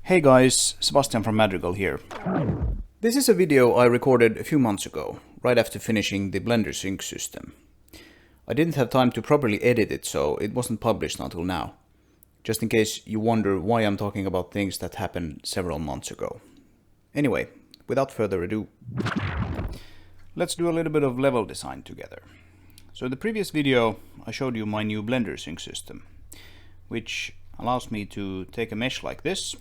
Hey guys, Sebastian from Madrigal here. This is a video I recorded a few months ago, right after finishing the Blender sync system. I didn't have time to properly edit it, so it wasn't published until now. Just in case you wonder why I'm talking about things that happened several months ago. Anyway, without further ado, let's do a little bit of level design together. So in the previous video I showed you my new Blender sync system, which allows me to take a mesh like this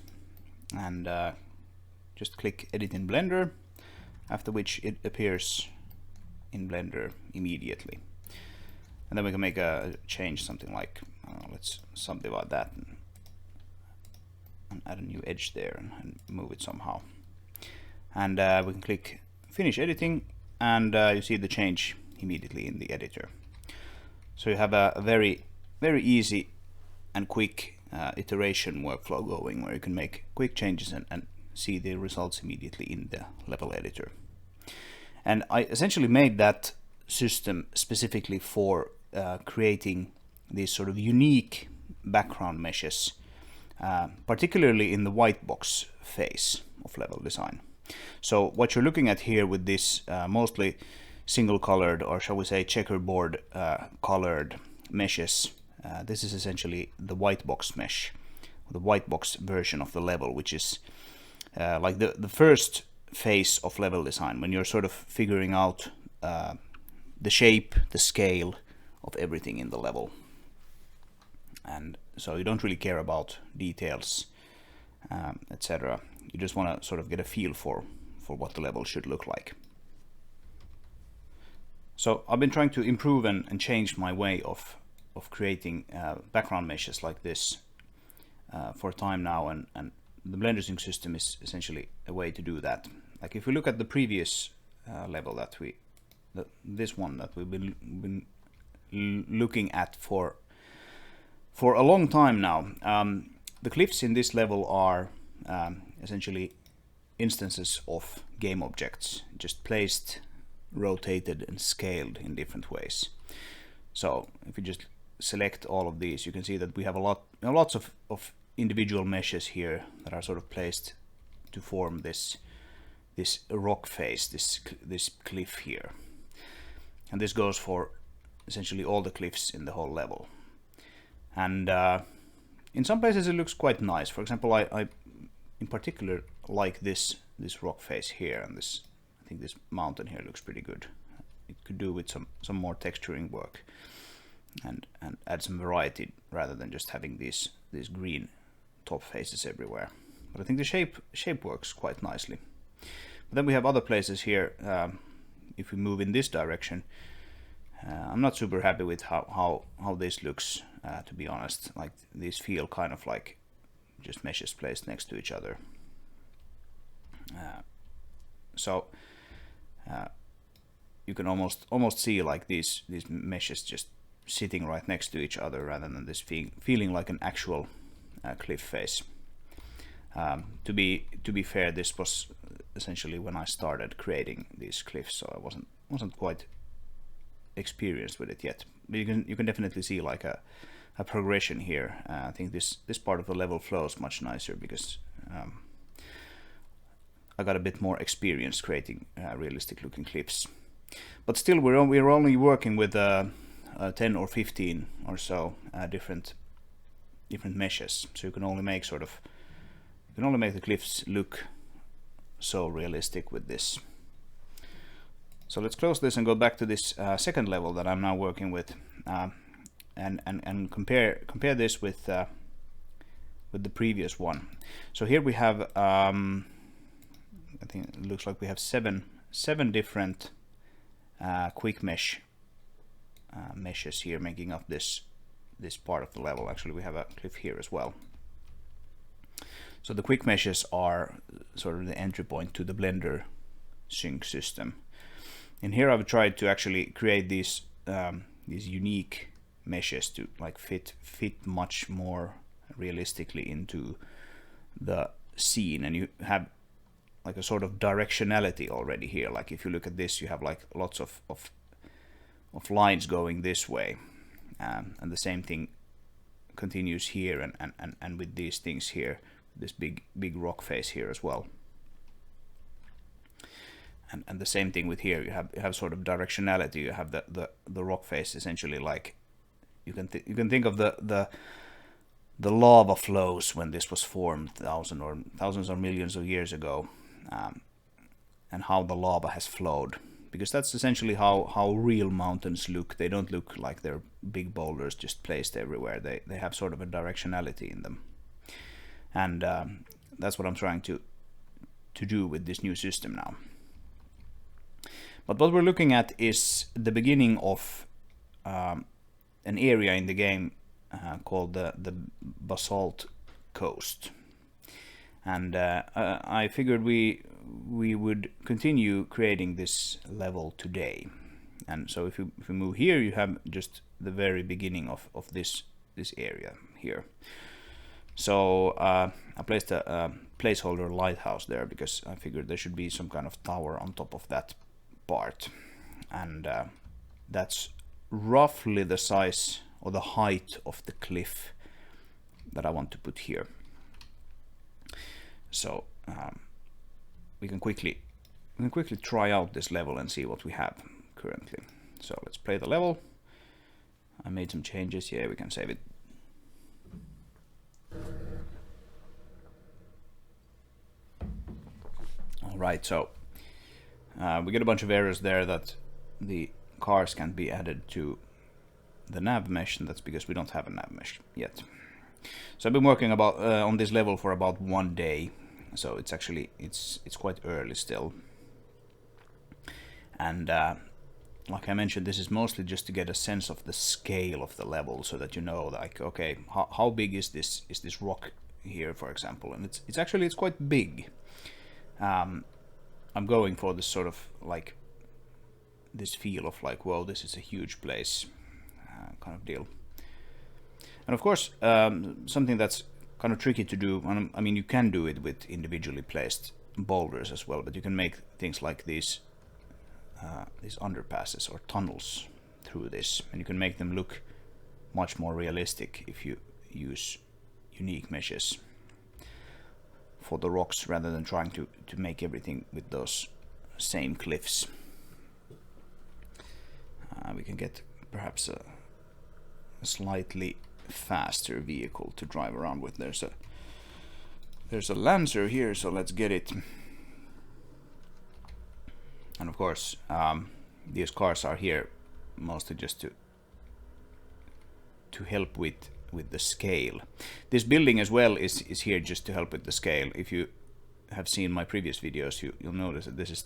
and just click edit in Blender, after which it appears in Blender immediately. And then we can make a change, something like, let's subdivide that and add a new edge there and move it somehow. And we can click finish editing, and you see the change immediately in the editor. So you have a very easy and quick iteration workflow going, where you can make quick changes and see the results immediately in the level editor. And I essentially made that system specifically for creating these sort of unique background meshes, particularly in the Whitebox phase of level design. So what you're looking at here with this mostly single colored, or shall we say checkerboard colored meshes, this is essentially the Whitebox mesh, the Whitebox version of the level, which is like the first phase of level design, when you're sort of figuring out the shape, the scale of everything in the level. And so you don't really care about details, etc. You just want to sort of get a feel for what the level should look like. So I've been trying to improve and change my way of creating background meshes like this for a time now, and the Blender sync system is essentially a way to do that. Like if we look at the previous level that this one that we've been looking at for a long time now, the cliffs in this level are essentially instances of game objects, just placed, rotated and scaled in different ways. So if you just select all of these, you can see that we have lots of individual meshes here that are sort of placed to form this rock face, this cliff here. And this goes for essentially all the cliffs in the whole level. And in some places it looks quite nice. For example, I in particular like this rock face here, and this, I think this mountain here looks pretty good. It could do with some more texturing work and add some variety rather than just having these green top faces everywhere. But I think the shape works quite nicely. But then we have other places here. If we move in this direction, I'm not super happy with how this looks, to be honest. Like these feel kind of like just meshes placed next to each other. So you can almost see like these meshes just sitting right next to each other, rather than this feeling like an actual cliff face. To be fair, this was essentially when I started creating these cliffs, so I wasn't quite experienced with it yet. But you can definitely see like a progression here. I think this part of the level flows much nicer because I got a bit more experience creating realistic looking cliffs. But still, we're only working with 10 or 15 or so different meshes, so you can only make the cliffs look so realistic with this. So let's close this and go back to this second level that I'm now working with, and compare this with the previous one. So here we have I think it looks like we have seven different quick mesh meshes here making up this part of the level. Actually, we have a cliff here as well. So the quick meshes are sort of the entry point to the Blender sync system. And here I've tried to actually create these unique meshes to like fit much more realistically into the scene, and you have like a sort of directionality already here. Like if you look at this, you have like lots of lines going this way, and the same thing continues here, and with these things here, this big rock face here as well. And the same thing with here. You have sort of directionality. You have the rock face essentially like you can think of the lava flows when this was formed thousands or millions of years ago, and how the lava has flowed, because that's essentially how real mountains look. They don't look like they're big boulders just placed everywhere. They have sort of a directionality in them, and that's what I'm trying to do with this new system now. But what we're looking at is the beginning of an area in the game called the Basalt Coast, and I figured we would continue creating this level today. And so if you move here, you have just the very beginning of this area here. So I placed a placeholder lighthouse there because I figured there should be some kind of tower on top of that part, and that's roughly the size or the height of the cliff that I want to put here. So we can quickly try out this level and see what we have currently. So let's play the level. I made some changes. Yeah, we can save it. All right, so we get a bunch of errors there that the cars can't be added to the nav mesh, and that's because we don't have a nav mesh yet. So I've been working on this level for about 1 day, so it's actually it's quite early still. And like I mentioned, this is mostly just to get a sense of the scale of the level, so that you know, like, okay, how big is this rock here, for example, and it's quite big. I'm going for this sort of like this feel of like, whoa, this is a huge place kind of deal. And of course, something that's kind of tricky to do, I mean, you can do it with individually placed boulders as well, but you can make things like these underpasses or tunnels through this, and you can make them look much more realistic if you use unique meshes for the rocks rather than trying to make everything with those same cliffs. We can get perhaps a slightly faster vehicle to drive around with. There's a Lancer here, so let's get it. And of course, these cars are here mostly just to help with the scale. This building as well is here just to help with the scale. If you have seen my previous videos, you'll notice that this is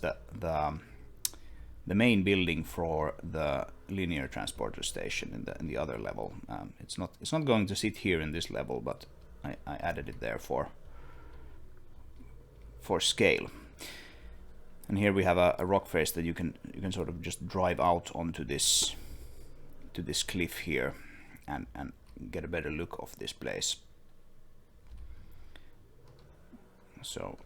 the main building for the linear transporter station in the other level. It's not going to sit here in this level, but I added it there for scale. And here we have a rock face that you can sort of just drive out onto this cliff here and get a better look of this place. So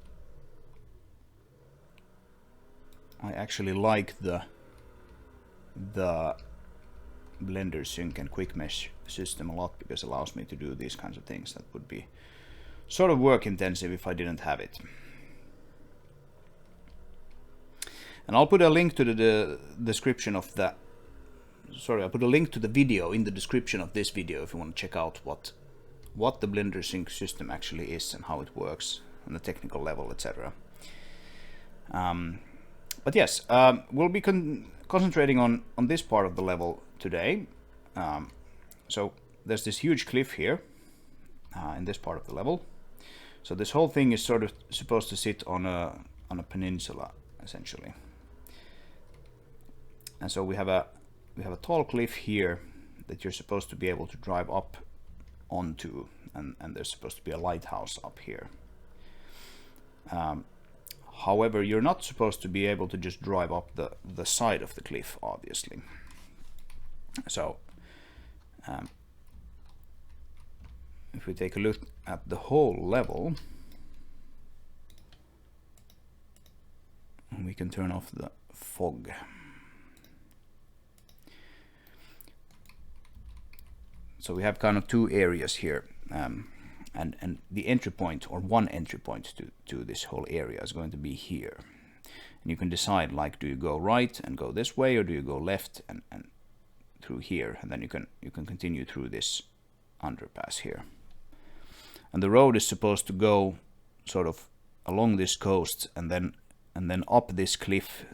I actually like the Blender Sync and Quick Mesh system a lot, because it allows me to do these kinds of things that would be sort of work intensive if I didn't have it. And I'll put a link to the description of the I'll put a link to the video in the description of this video if you want to check out what the Blender Sync system actually is and how it works on the technical level, etc. But yes, we'll be concentrating on this part of the level today. So there's this huge cliff here in this part of the level. So this whole thing is sort of supposed to sit on a peninsula, essentially. And so we have a tall cliff here that you're supposed to be able to drive up onto, and there's supposed to be a lighthouse up here. However, you're not supposed to be able to just drive up the side of the cliff, obviously. So if we take a look at the whole level, we can turn off the fog. So we have kind of two areas here. and the entry point, or one entry point to this whole area, is going to be here. And you can decide, like, do you go right and go this way, or do you go left and through here, and then you can continue through this underpass here. And the road is supposed to go sort of along this coast and then up this cliff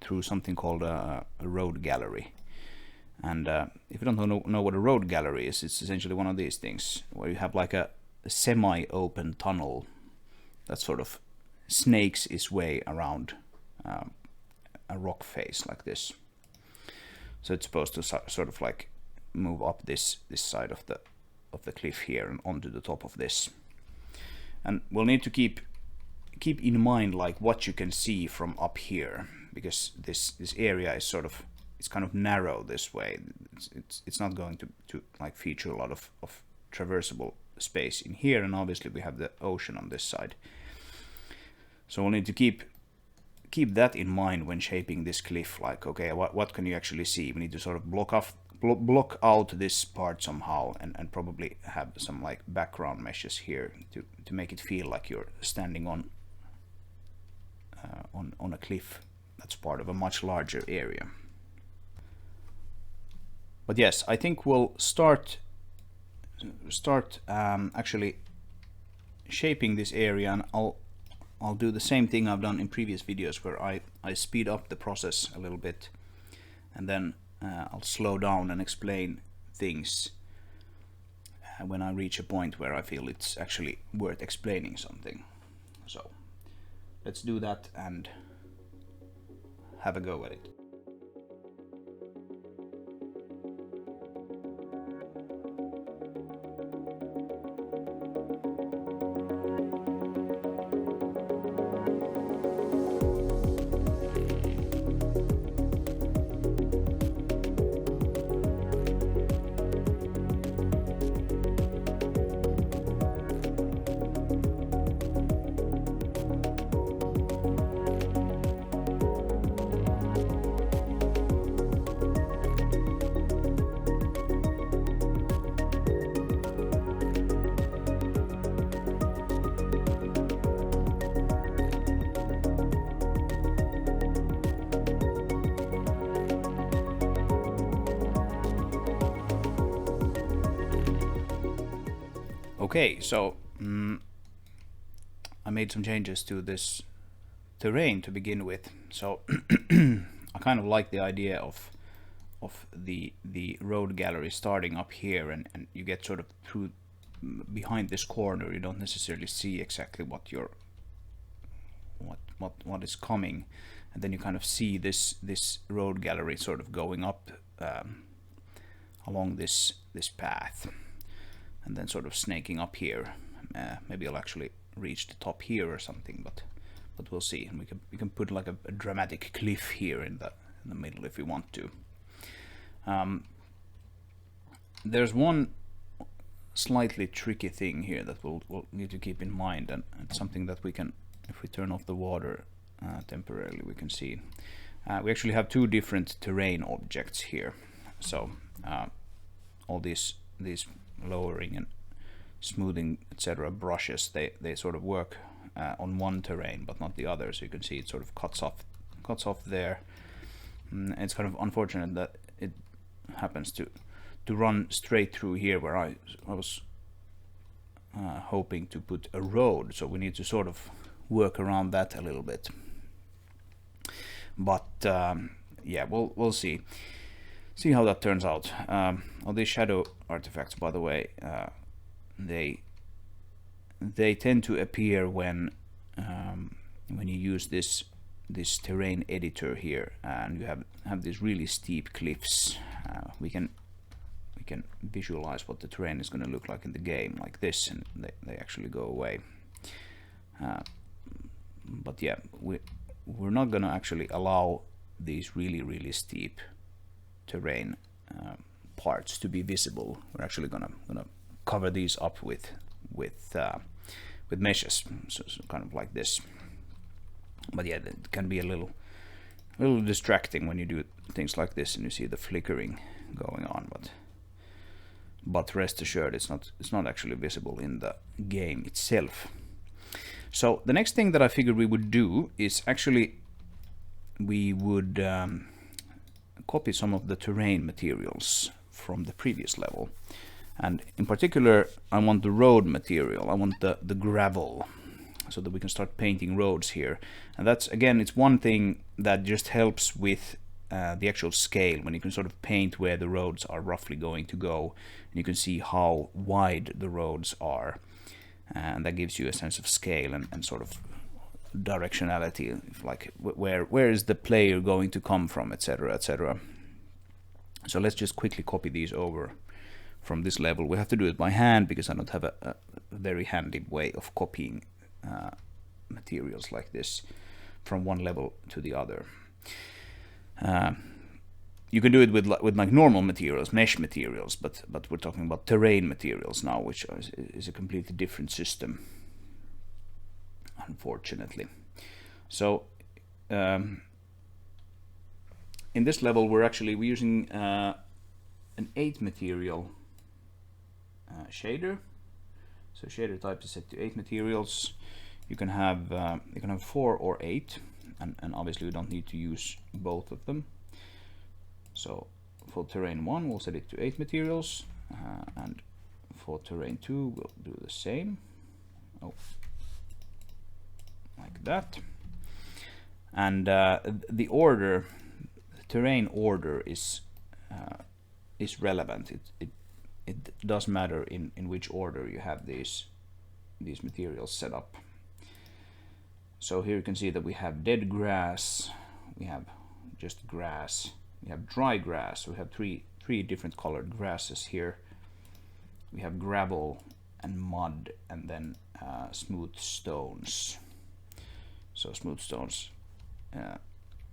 through something called a road gallery. And if you don't know what a road gallery is, it's essentially one of these things where you have like a semi-open tunnel that sort of snakes its way around a rock face like this. So it's supposed to sort of like move up this side of the cliff here and onto the top of this. And we'll need to keep in mind like what you can see from up here, because this area is sort of, it's kind of narrow this way. It's not going to like feature a lot of traversable space in here, and obviously we have the ocean on this side. So we'll need to keep that in mind when shaping this cliff. Like, okay, what can you actually see? We need to sort of block out this part somehow, and probably have some like background meshes here to make it feel like you're standing on a cliff that's part of a much larger area. But yes, I think we'll start actually shaping this area, and I'll do the same thing I've done in previous videos, where I speed up the process a little bit, and then I'll slow down and explain things when I reach a point where I feel it's actually worth explaining something. So let's do that and have a go at it. Okay, so I made some changes to this terrain to begin with. So I kind of like the idea of the road gallery starting up here, and you get sort of through behind this corner. You don't necessarily see exactly what is coming, and then you kind of see this road gallery sort of going up along this path, and then sort of snaking up here. Maybe I'll actually reach the top here or something, but we'll see. And we can put like a dramatic cliff here in the middle if we want to. There's one slightly tricky thing here that we'll need to keep in mind, and it's something that we can, if we turn off the water temporarily, we can see. We actually have two different terrain objects here. So all these lowering and smoothing, etc. brushes, they sort of work on one terrain but not the other. So you can see it sort of cuts off there. It's kind of unfortunate that it happens to run straight through here, where I was hoping to put a road. So we need to sort of work around that a little bit. But yeah, we'll see how that turns out. All these shadow artifacts, by the way, they tend to appear when you use this terrain editor here, and you have these really steep cliffs. We can visualize what the terrain is going to look like in the game like this, and they actually go away. But yeah, we're not going to actually allow these really steep terrain parts to be visible. We're actually gonna cover these up with meshes, so kind of like this. But yeah, it can be a little distracting when you do things like this and you see the flickering going on. But but rest assured it's not actually visible in the game itself. So the next thing that I figured we would do is actually we would copy some of the terrain materials from the previous level. And in particular, I want the road material. I want the gravel, so that we can start painting roads here. And that's, again, it's one thing that just helps with the actual scale, when you can sort of paint where the roads are roughly going to go, and you can see how wide the roads are. And that gives you a sense of scale and sort of directionality, like where is the player going to come from, etc., etc. So let's just quickly copy these over from this level. We have to do it by hand because I don't have a very handy way of copying materials like this from one level to the other. You can do it with like normal materials, mesh materials, but we're talking about terrain materials now, which is a completely different system, unfortunately. So in this level we're using an 8 material shader. So shader type is set to 8 materials. You can have 4 or 8, and obviously we don't need to use both of them. So for terrain 1 we'll set it to 8 materials, and for terrain 2 we'll do the same. Like that. And the order, the terrain order is relevant. It does matter in which order you have these materials set up. So here you can see that we have dead grass, we have just grass, we have dry grass. We have three different colored grasses here. We have gravel and mud, and then smooth stones. So smooth stones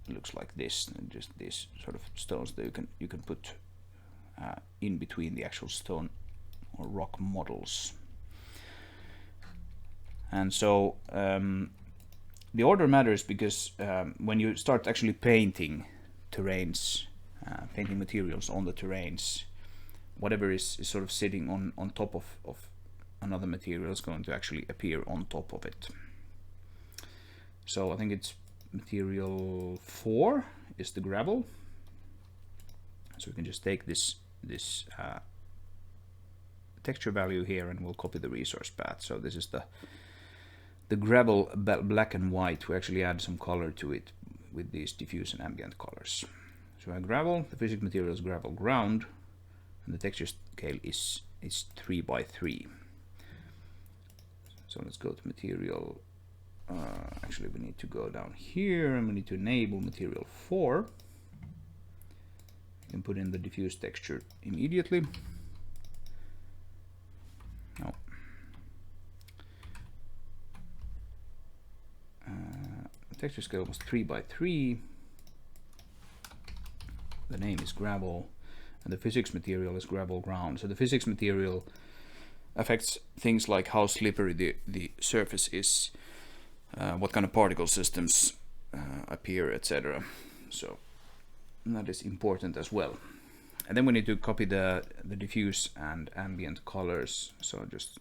looks like this, and just these sort of stones that you can put in between the actual stone or rock models. And so the order matters because when you start actually painting terrains, painting materials on the terrains, whatever is sort of sitting on top of another material is going to actually appear on top of it. So I think it's material 4 is the gravel. So we can just take this texture value here, and we'll copy the resource path. So this is the gravel black and white. We actually add some color to it with these diffuse and ambient colors. So I have gravel, the physics material is gravel ground, and the texture scale is 3 by 3. So let's go to material. Actually, we need to go down here, and we need to enable material 4. You can put in the diffuse texture immediately. No. The texture scale was 3 by 3. The name is gravel, and the physics material is gravel ground. So the physics material affects things like how slippery the surface is, what kind of particle systems appear, etc. So that is important as well. And then we need to copy the diffuse and ambient colors. So just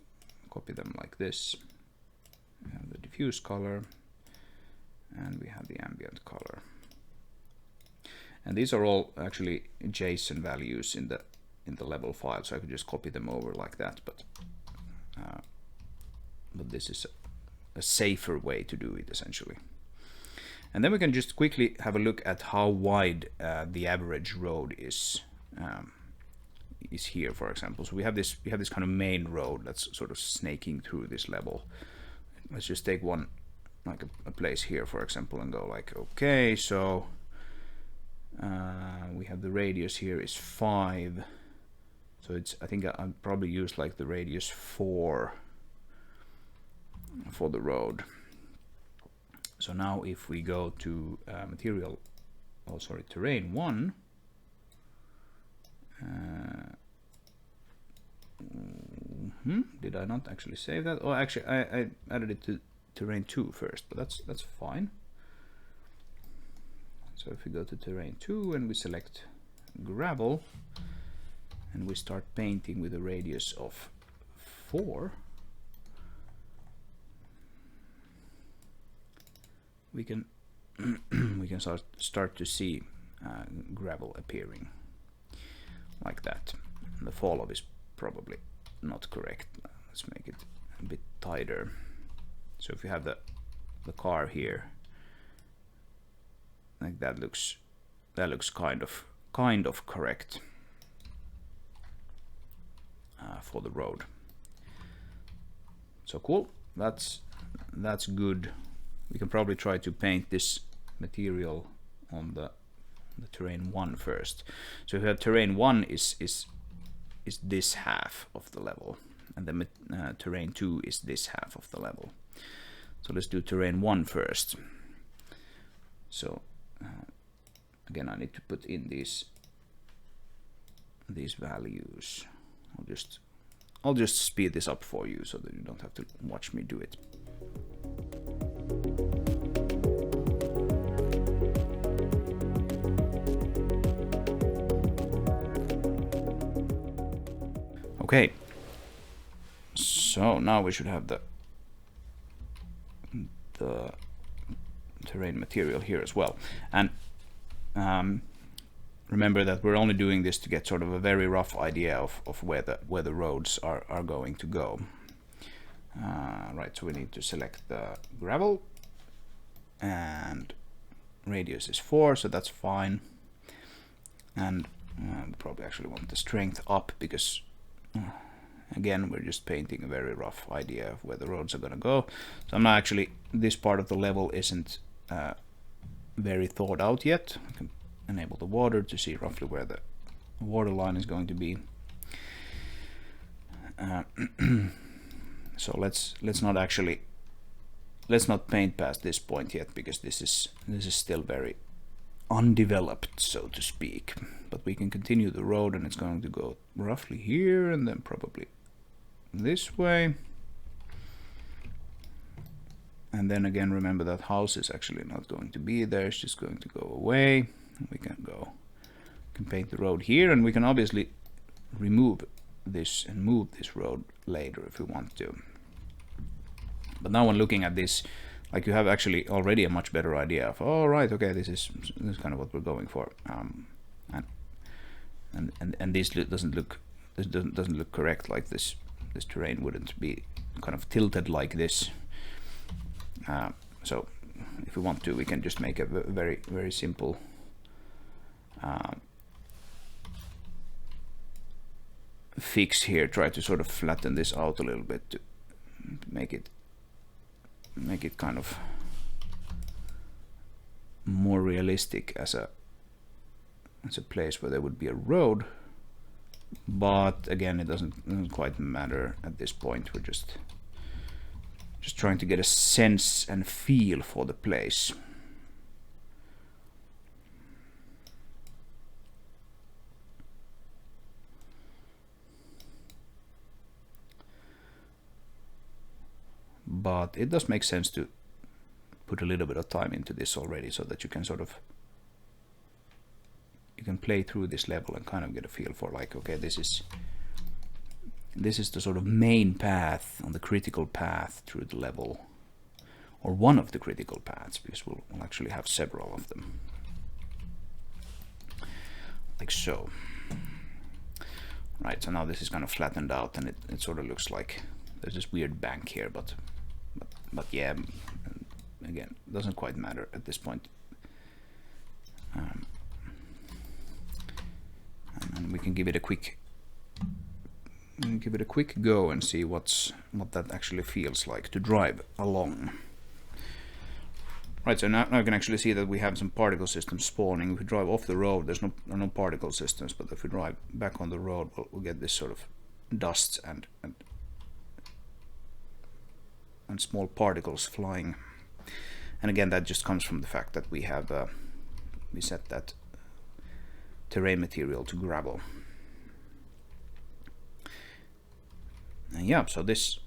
copy them like this. We have the diffuse color, and we have the ambient color. And these are all actually JSON values in the level file, so I could just copy them over like that. But this is a safer way to do it, essentially. And then we can just quickly have a look at how wide the average road is here, for example. So we have this kind of main road that's sort of snaking through this level. Let's just take one, like a place here, for example, and go like, okay, so we have the radius here is 5. So it's, I think I'll probably use like the radius 4 for the road. So now if we go to terrain 1, did I not actually save that? Oh, actually I added it to terrain 2 first, but that's fine. So if we go to terrain 2 and we select gravel, and we start painting with a radius of 4, we can we can start to see gravel appearing like that. And the fall off is probably not correct. Let's make it a bit tighter. So if you have the car here, like that looks kind of correct for the road. So cool. That's good. We can probably try to paint this material on the terrain 1 first. So if we have terrain 1 is this half of the level, and the terrain 2 is this half of the level. So let's do terrain 1 first. So again, I need to put in these values. I'll just speed this up for you so that you don't have to watch me do it. Okay, so now we should have the terrain material here as well. And remember that we're only doing this to get sort of a very rough idea of where the roads are going to go. Right, so we need to select the gravel, and radius is 4, so that's fine. And we probably actually want the strength up, because again, we're just painting a very rough idea of where the roads are going to go. So I'm not actually, this part of the level isn't very thought out yet. I can enable the water to see roughly where the water line is going to be. So let's not paint past this point yet, because this is still very undeveloped, so to speak. But we can continue the road, and it's going to go roughly here, and then probably this way. And then again, remember that house is actually not going to be there, it's just going to go away. And we can paint the road here, and we can obviously remove this and move this road later if we want to. But now when looking at this, like, you have actually already a much better idea of, oh right, okay, this is kind of what we're going for, and this doesn't look correct. Like this terrain wouldn't be kind of tilted like this. So if we want to, we can just make a very simple fix here. Try to sort of flatten this out a little bit to make it kind of more realistic as a place where there would be a road. But again, it doesn't quite matter at this point. We're just trying to get a sense and feel for the place. But it does make sense to put a little bit of time into this already, so that you can play through this level and kind of get a feel for, like, okay, this is the sort of main path, on the critical path through the level, or one of the critical paths, because we'll actually have several of them, like so. Right, so now this is kind of flattened out, and it sort of looks like there's this weird bank here, but yeah, again, it doesn't quite matter at this point. And we can give it a quick go and see what that actually feels like to drive along. Right, so now I can actually see that we have some particle systems spawning. If we drive off the road, there are no particle systems, but if we drive back on the road, we'll get this sort of dust and small particles flying. And again, that just comes from the fact that we have we set that terrain material to gravel. And yeah, so this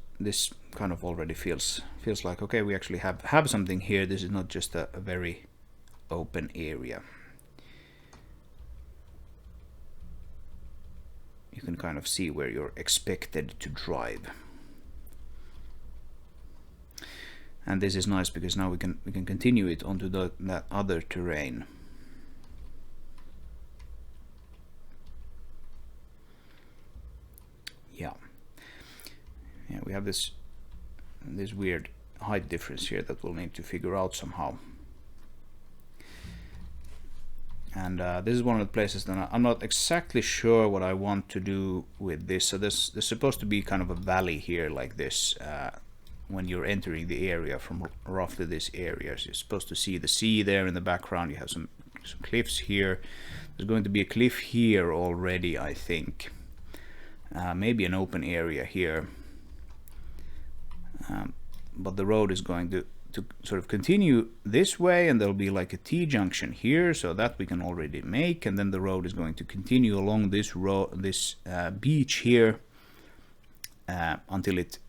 kind of already feels like, okay, we actually have something here. This is not just a very open area. you can kind of see where you're expected to drive. And this is nice because now we can continue it onto that other terrain. Yeah, we have this weird height difference here that we'll need to figure out somehow. And this is one of the places that I'm not exactly sure what I want to do with this. So there's supposed to be kind of a valley here like this when you're entering the area from roughly this area. So you're supposed to see the sea there in the background. You have some cliffs here. There's going to be a cliff here already, I think. Maybe an open area here. But the road is going to sort of continue this way, and there'll be like a T-junction here, so that we can already make, and then the road is going to continue along this beach here until it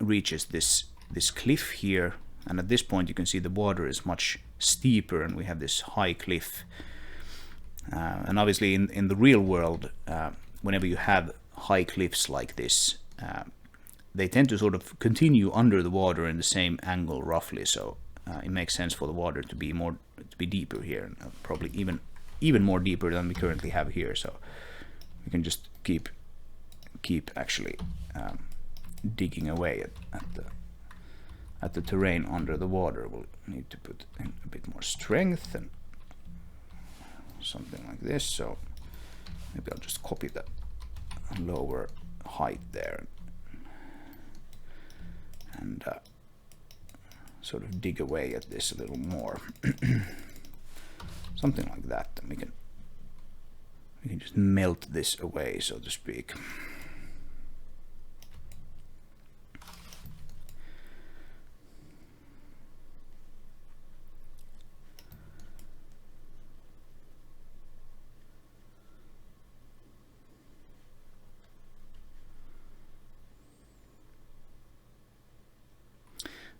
reaches this cliff here. And at this point you can see the water is much steeper and we have this high cliff. And obviously in the real world, whenever you have high cliffs like this, they tend to sort of continue under the water in the same angle roughly, so it makes sense for the water to be deeper here, and probably even more deeper than we currently have here. So we can just keep actually digging away at the terrain under the water. We'll need to put in a bit more strength and something like this. So maybe I'll just copy the lower height there and sort of dig away at this a little more. Something like that, and we can just melt this away, so to speak.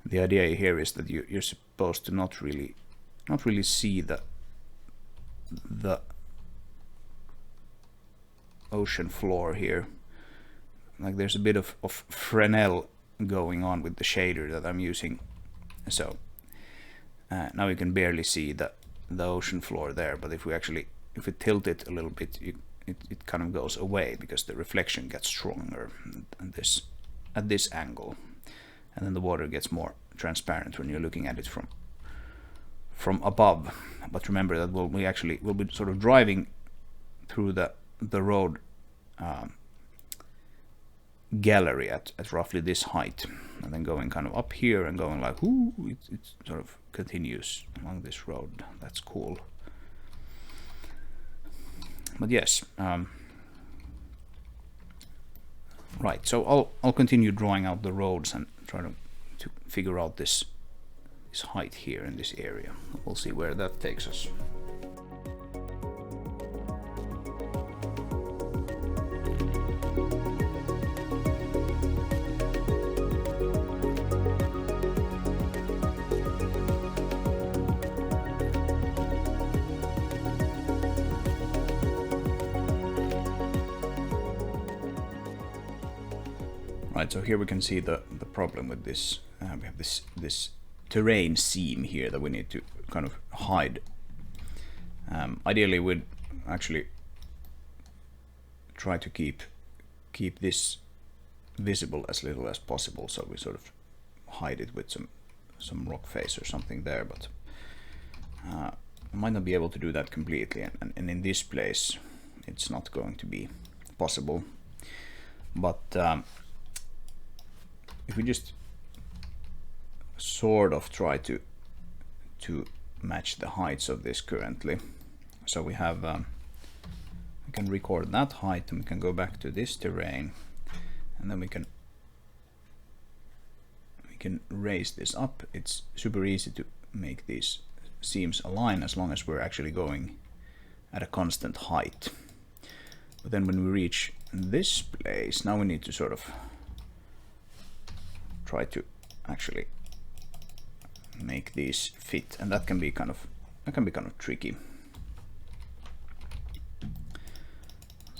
The idea here is that you're supposed to not really see the ocean floor here. Like there's a bit of Fresnel going on with the shader that I'm using. So now you can barely see the ocean floor there, but if we tilt it a little bit, it kind of goes away because the reflection gets stronger at this angle. And then the water gets more transparent when you're looking at it from above. But remember that we'll be sort of driving through the road gallery at roughly this height, and then going kind of up here and going like, ooh, it sort of continues along this road. That's cool. But yes, right. So I'll continue drawing out the roads and try to figure out this height here in this area. We'll see where that takes us. Right, so here we can see the problem with this. We have this terrain seam here that we need to kind of hide. Ideally, we'd actually try to keep this visible as little as possible, so we sort of hide it with some rock face or something there. But I might not be able to do that completely, and in this place, it's not going to be possible. But if we just sort of try to match the heights of this currently, so we have we can record that height, and we can go back to this terrain, and then we can raise this up. It's super easy to make these seams align as long as we're actually going at a constant height. But then when we reach this place, now we need to sort of try to actually make these fit, and that can be kind of tricky.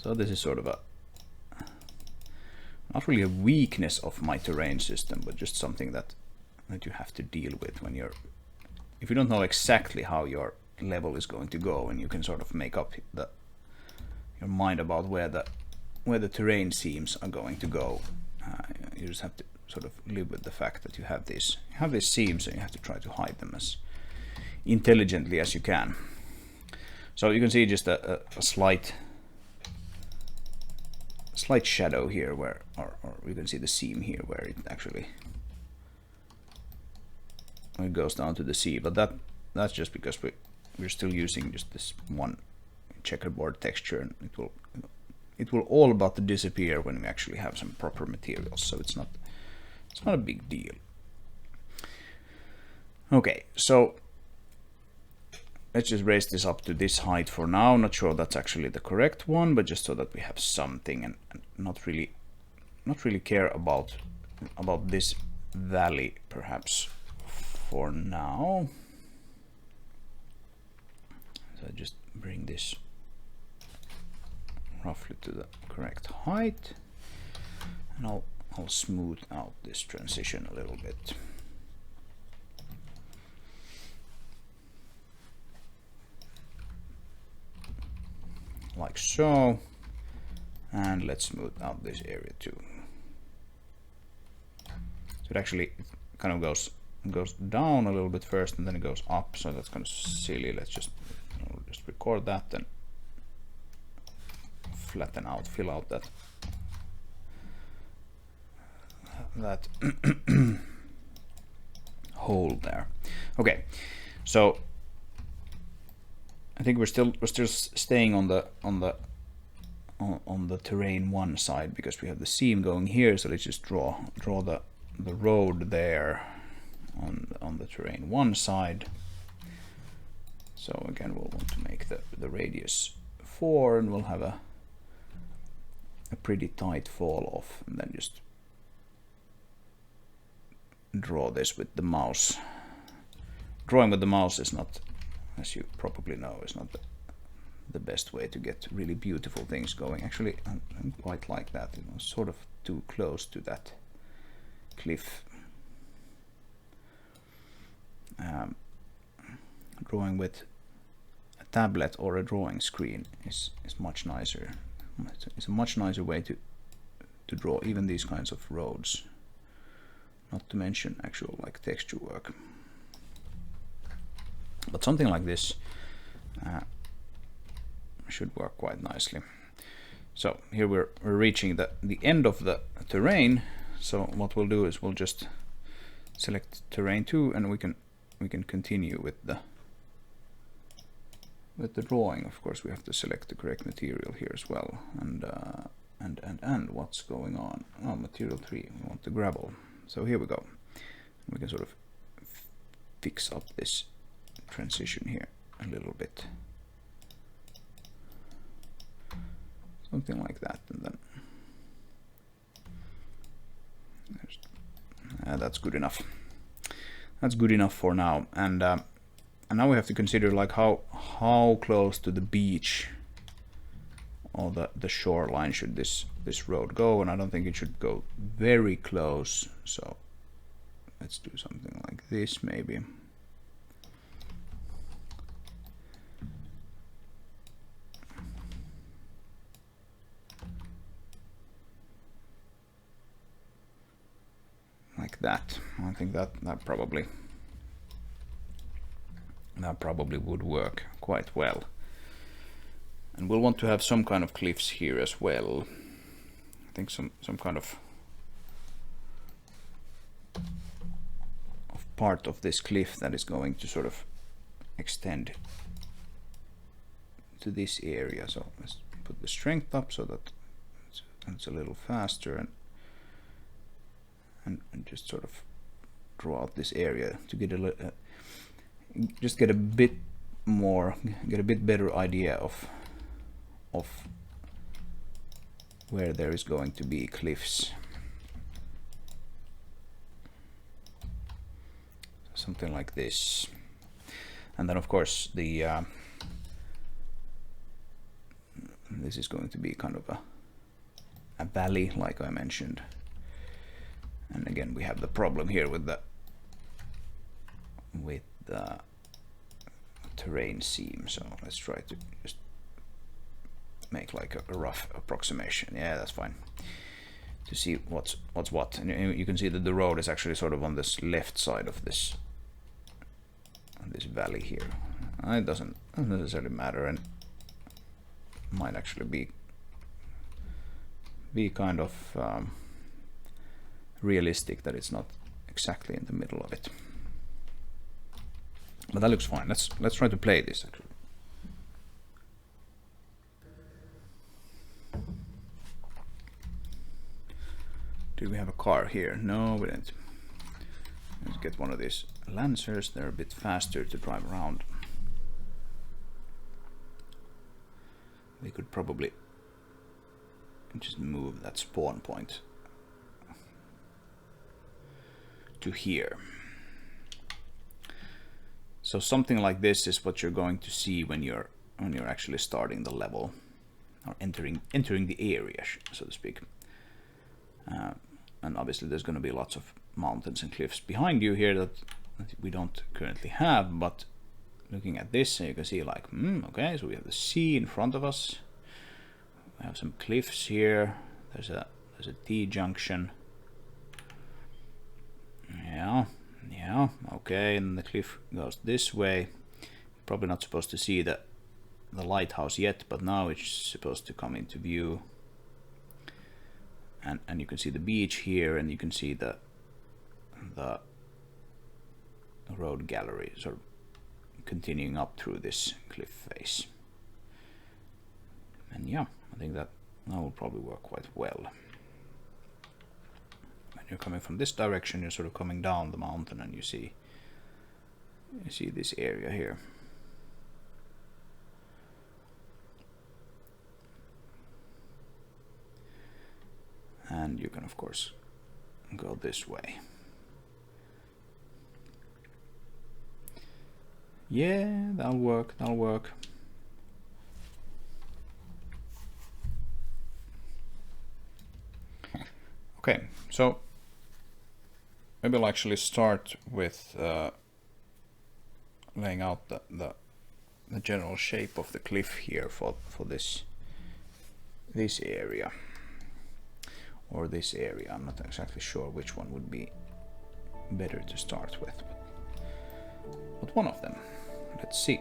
So this is sort of a, not really a weakness of my terrain system, but just something that you have to deal with when you're, if you don't know exactly how your level is going to go, and you can sort of make up your mind about where the terrain seams are going to go. You just have to sort of live with the fact that you have these seams, and you have to try to hide them as intelligently as you can. So you can see just a slight shadow here, where, or you can see the seam here where it actually goes down to the sea, but that's just because we're still using just this one checkerboard texture, and it will all about to disappear when we actually have some proper materials. So it's not a big deal. Okay, so let's just raise this up to this height for now. Not sure that's actually the correct one, but just so that we have something, and not really care about this valley perhaps for now. So just bring this roughly to the correct height, and I'll smooth out this transition a little bit. Like so, and let's smooth out this area too. So it actually kind of goes down a little bit first, and then it goes up, so that's kind of silly. Let's just record that and flatten out, fill out that hole there. Okay, so I think we're still staying on the terrain one side, because we have the seam going here. So let's just draw the road there on the terrain one side. So again, we'll want to make the radius 4, and we'll have a pretty tight fall off, and then just draw this with the mouse. Drawing with the mouse is not, as you probably know, is not the best way to get really beautiful things going. Actually, I'm quite like that. It was sort of too close to that cliff. Drawing with a tablet or a drawing screen is much nicer. It's a much nicer way to draw even these kinds of roads, not to mention actual like texture work. But something like this should work quite nicely. So here we're reaching the end of the terrain. So what we'll do is we'll just select terrain 2, and we can continue with the drawing. Of course, we have to select the correct material here as well. And what's going on? Oh, material 3. We want the gravel. So here we go. We can sort of fix up this transition here a little bit, something like that, and then that's good enough. That's good enough for now. And now we have to consider like how close to the beach or the shoreline should this road go, and I don't think it should go very close. So let's do something like this maybe. Like that. I think that probably would work quite well. And we'll want to have some kind of cliffs here as well. I think some kind of part of this cliff that is going to sort of extend to this area. So let's put the strength up so that it's a little faster, and just sort of draw out this area to get get a bit better idea of where there is going to be cliffs. Something like this. And then of course the this is going to be kind of a valley, like I mentioned. And again, we have the problem here with the terrain seam. So let's try to just make like a rough approximation. Yeah, that's fine. To see what's what, and you can see that the road is actually sort of on this left side of this valley here. It doesn't necessarily matter, and might actually be kind of realistic that it's not exactly in the middle of it. But that looks fine. Let's try to play this actually. Did we have a car here? No, we didn't. Let's get one of these Lancers. They're a bit faster to drive around. We could probably just move that spawn point to here. So something like this is what you're going to see when you're actually starting the level, or entering the area, so to speak. And obviously there's going to be lots of mountains and cliffs behind you here that we don't currently have, but looking at this, you can see like, okay, so we have the sea in front of us. We have some cliffs here. There's a T-junction. Yeah, okay, and the cliff goes this way. Probably not supposed to see the lighthouse yet, but now it's supposed to come into view. And you can see the beach here, and you can see the road gallery sort of continuing up through this cliff face. And yeah, I think that will probably work quite well. When you're coming from this direction, you're sort of coming down the mountain, and you see this area here. And you can of course go this way. Yeah, that'll work. Okay, so maybe I'll actually start with laying out the general shape of the cliff here for this area. Or this area. I'm not exactly sure which one would be better to start with, but one of them. Let's see.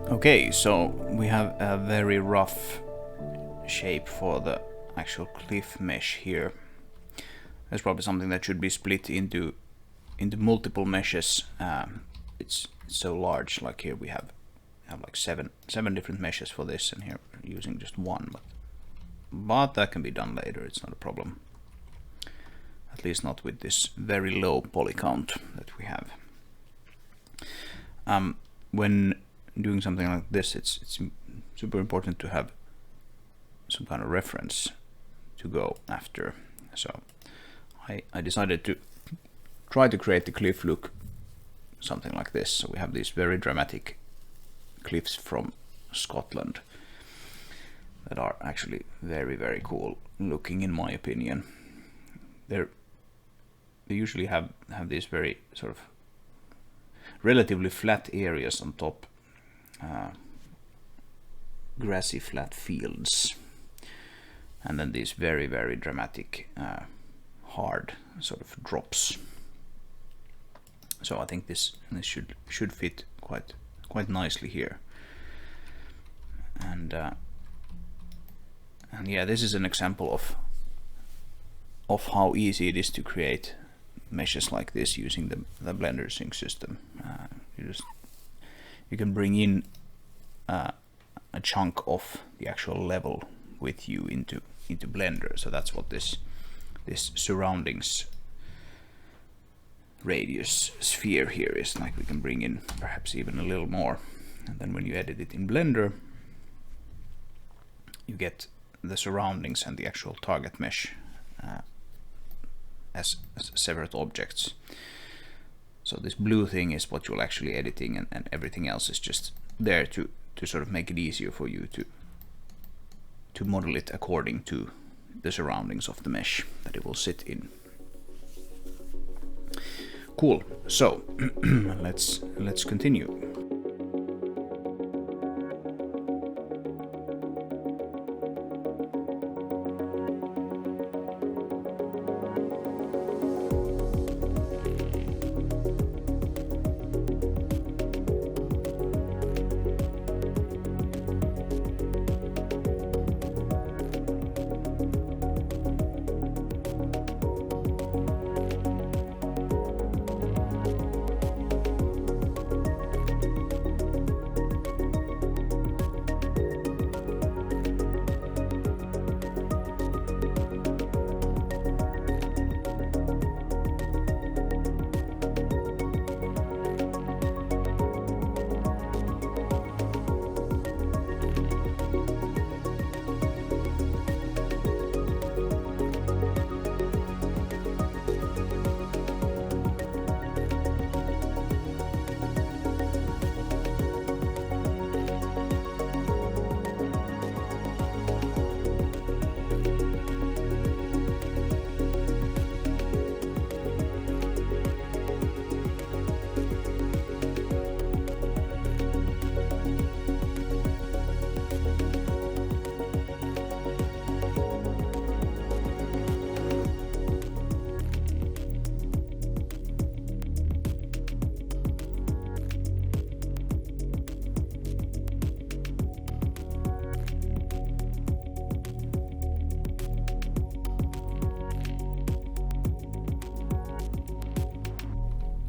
Okay, so we have a very rough shape for the actual cliff mesh here. There's probably something that should be split into multiple meshes. It's so large. Like here we have like seven different meshes for this, and here we're using just one. But but that can be done later, it's not a problem. At least not with this very low poly count that we have. When doing something like this, it's super important to have some kind of reference to go after. So I decided to try to create the cliff look something like this. So we have these very dramatic cliffs from Scotland that are actually very, very cool looking, in my opinion. They usually have these very sort of relatively flat areas on top, grassy flat fields, and then these very, very dramatic hard sort of drops. So I think this should fit quite nicely here. And yeah, this is an example of how easy it is to create meshes like this using the Blender sync system. You can bring in a chunk of the actual level with you into Blender. So that's what this surroundings radius sphere here is like. We can bring in perhaps even a little more, and then when you edit it in Blender, you get the surroundings and the actual target mesh as separate objects. So this blue thing is what you're actually editing, and everything else is just there to sort of make it easier for you to model it according to the surroundings of the mesh that it will sit in. Cool. So let's continue.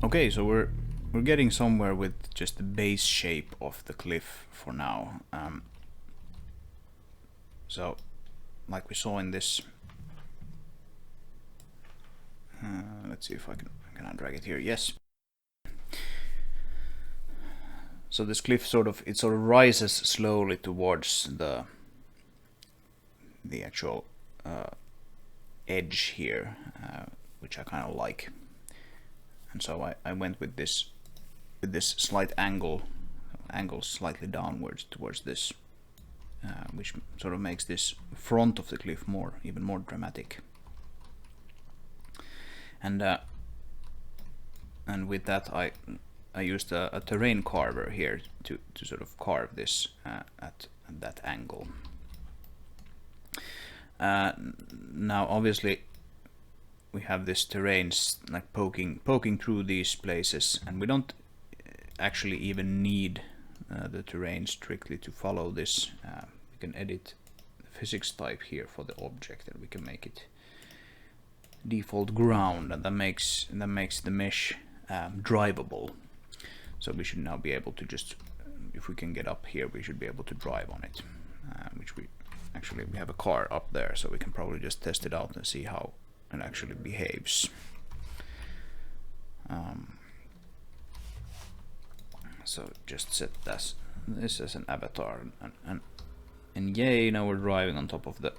Okay, so we're getting somewhere with just the base shape of the cliff for now. So, like we saw in this, let's see if I can drag it here. Yes. So this cliff sort of rises slowly towards the actual edge here, which I kind of like. And so I went with this slight angle slightly downwards towards this, which sort of makes this front of the cliff even more dramatic. And with that I used a terrain carver here to sort of carve this at that angle. Now obviously we have this terrain like poking through these places, and we don't actually even need the terrain strictly to follow this. We can edit the physics type here for the object, and we can make it default ground, and that makes the mesh drivable. So we should now be able to just, if we can get up here, we should be able to drive on it, which we actually we have a car up there, so we can probably just test it out and see how it actually behaves. So just set this as an avatar, and yay! Now we're driving on top of the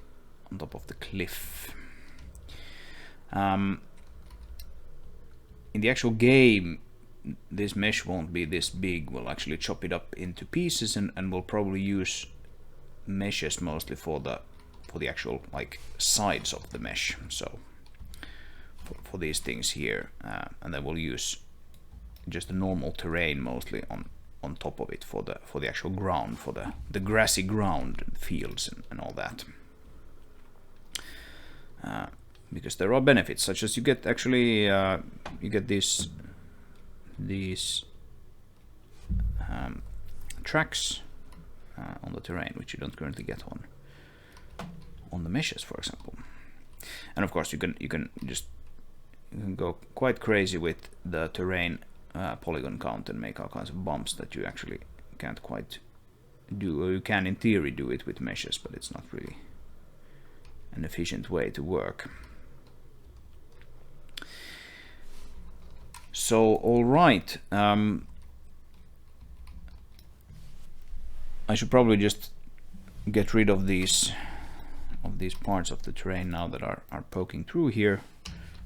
cliff. In the actual game, this mesh won't be this big. We'll actually chop it up into pieces, and we'll probably use meshes mostly for the actual like sides of the mesh. So for these things here, and then we'll use just the normal terrain mostly on top of it for the actual ground, for the grassy ground, fields and all that. Because there are benefits, such as you get actually you get these tracks on the terrain, which you don't currently get on the meshes, for example. And of course, you can go quite crazy with the terrain polygon count and make all kinds of bumps that you actually can't quite do, or you can in theory do it with meshes, but it's not really an efficient way to work. So all right, I should probably just get rid of these parts of the terrain now that are poking through here,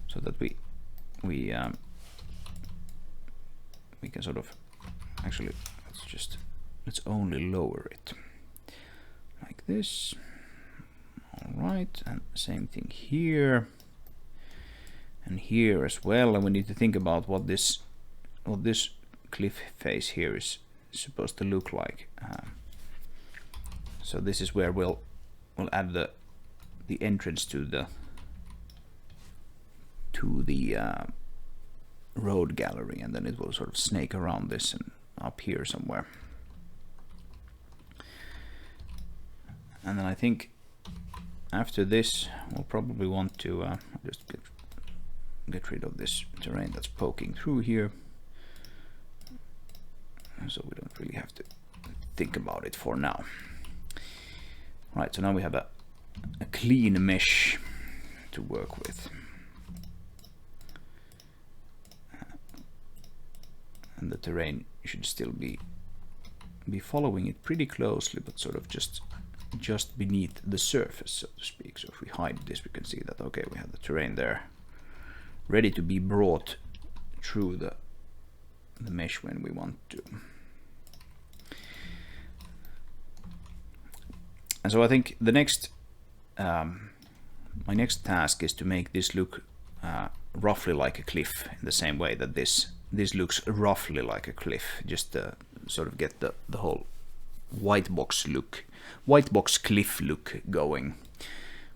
so that we can sort of actually let's only lower it like this. All right, and same thing here and here as well. And we need to think about what this cliff face here is supposed to look like. So this is where we'll add the entrance to the road gallery, and then it will sort of snake around this and up here somewhere. And then I think after this we'll probably want to just get rid of this terrain that's poking through here, so we don't really have to think about it for now. Right, so now we have a clean mesh to work with. And the terrain should still be following it pretty closely, but sort of just beneath the surface, so to speak. So if we hide this, we can see that, okay, we have the terrain there ready to be brought through the mesh when we want to. And so I think the next my next task is to make this look roughly like a cliff, in the same way that this looks roughly like a cliff, just to sort of get the whole Whitebox cliff look going,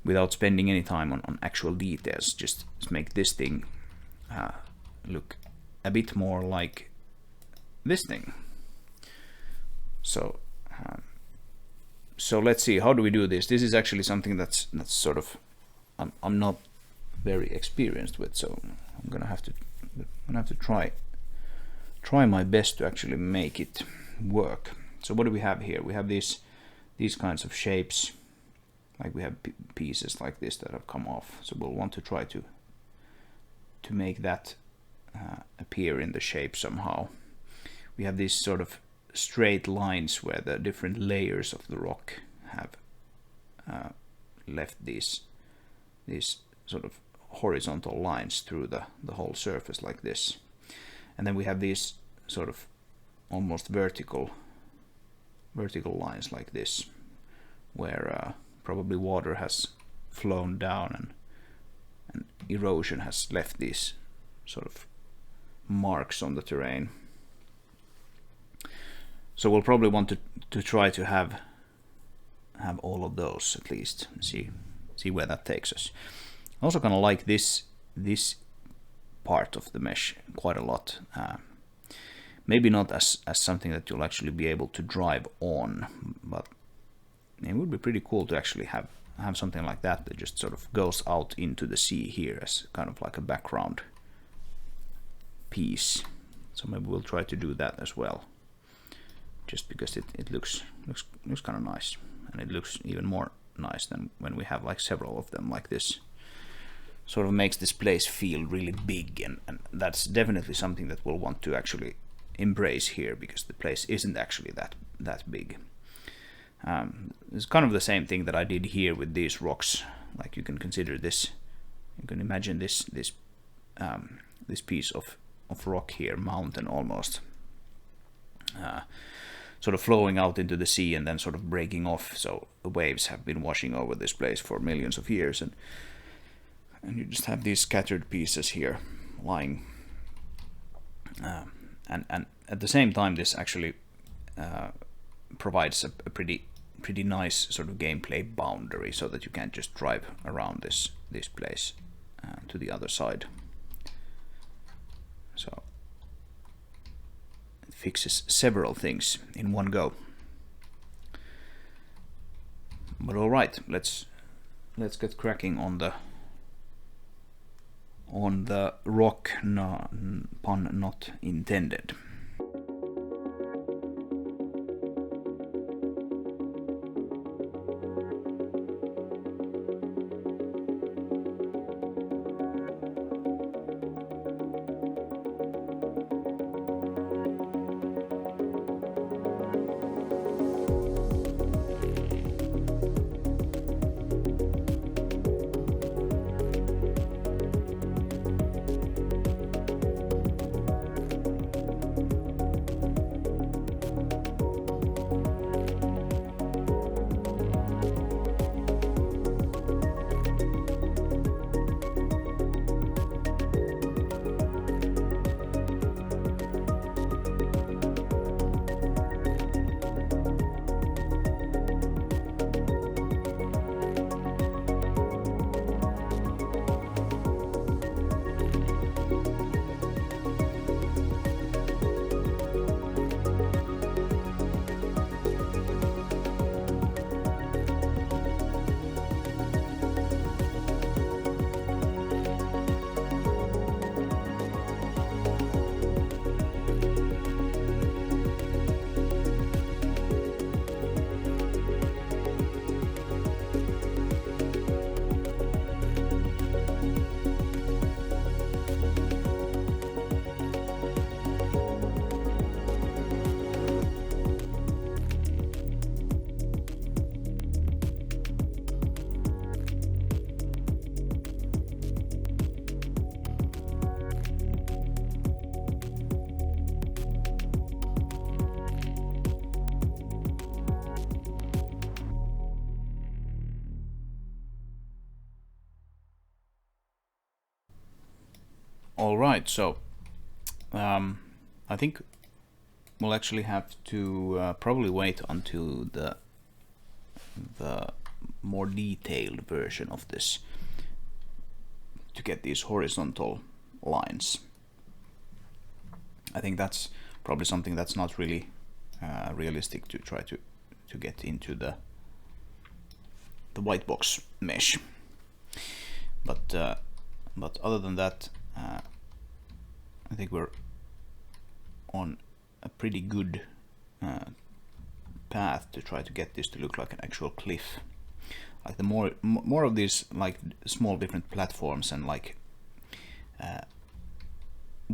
without spending any time on actual details. Just make this thing look a bit more like this thing. So let's see, how do we do this? This is actually something that's sort of I'm not very experienced with, so I'm gonna have to try my best to actually make it work. So what do we have here? We have these kinds of shapes, like we have pieces like this that have come off. So we'll want to try to make that appear in the shape somehow. We have these sort of straight lines where the different layers of the rock have left these sort of horizontal lines through the whole surface like this. And then we have these sort of almost vertical lines like this, where probably water has flown down and erosion has left these sort of marks on the terrain. So we'll probably want to try to have all of those at least, and see where that takes us. I also kind of like this part of the mesh quite a lot. Maybe not as something that you'll actually be able to drive on, but it would be pretty cool to actually have something like that just sort of goes out into the sea here as kind of like a background piece. So maybe we'll try to do that as well, just because it looks kind of nice, and it looks even more nice than when we have like several of them like this. Sort of makes this place feel really big, and that's definitely something that we'll want to actually embrace here, because the place isn't actually that big. It's kind of the same thing that I did here with these rocks. Like you can consider this, you can imagine this piece of rock here, mountain almost, sort of flowing out into the sea and then sort of breaking off. So the waves have been washing over this place for millions of years, and you just have these scattered pieces here lying. And at the same time, this actually provides a pretty nice sort of gameplay boundary, so that you can't just drive around this place to the other side. So it fixes several things in one go. But all right, let's get cracking on the rock, pun not intended. All right, so I think we'll actually have to probably wait until the more detailed version of this to get these horizontal lines. I think that's probably something that's not really realistic to try to get into the Whitebox mesh. But other than that, I think we're on a pretty good path to try to get this to look like an actual cliff. Like the more of these like small different platforms and like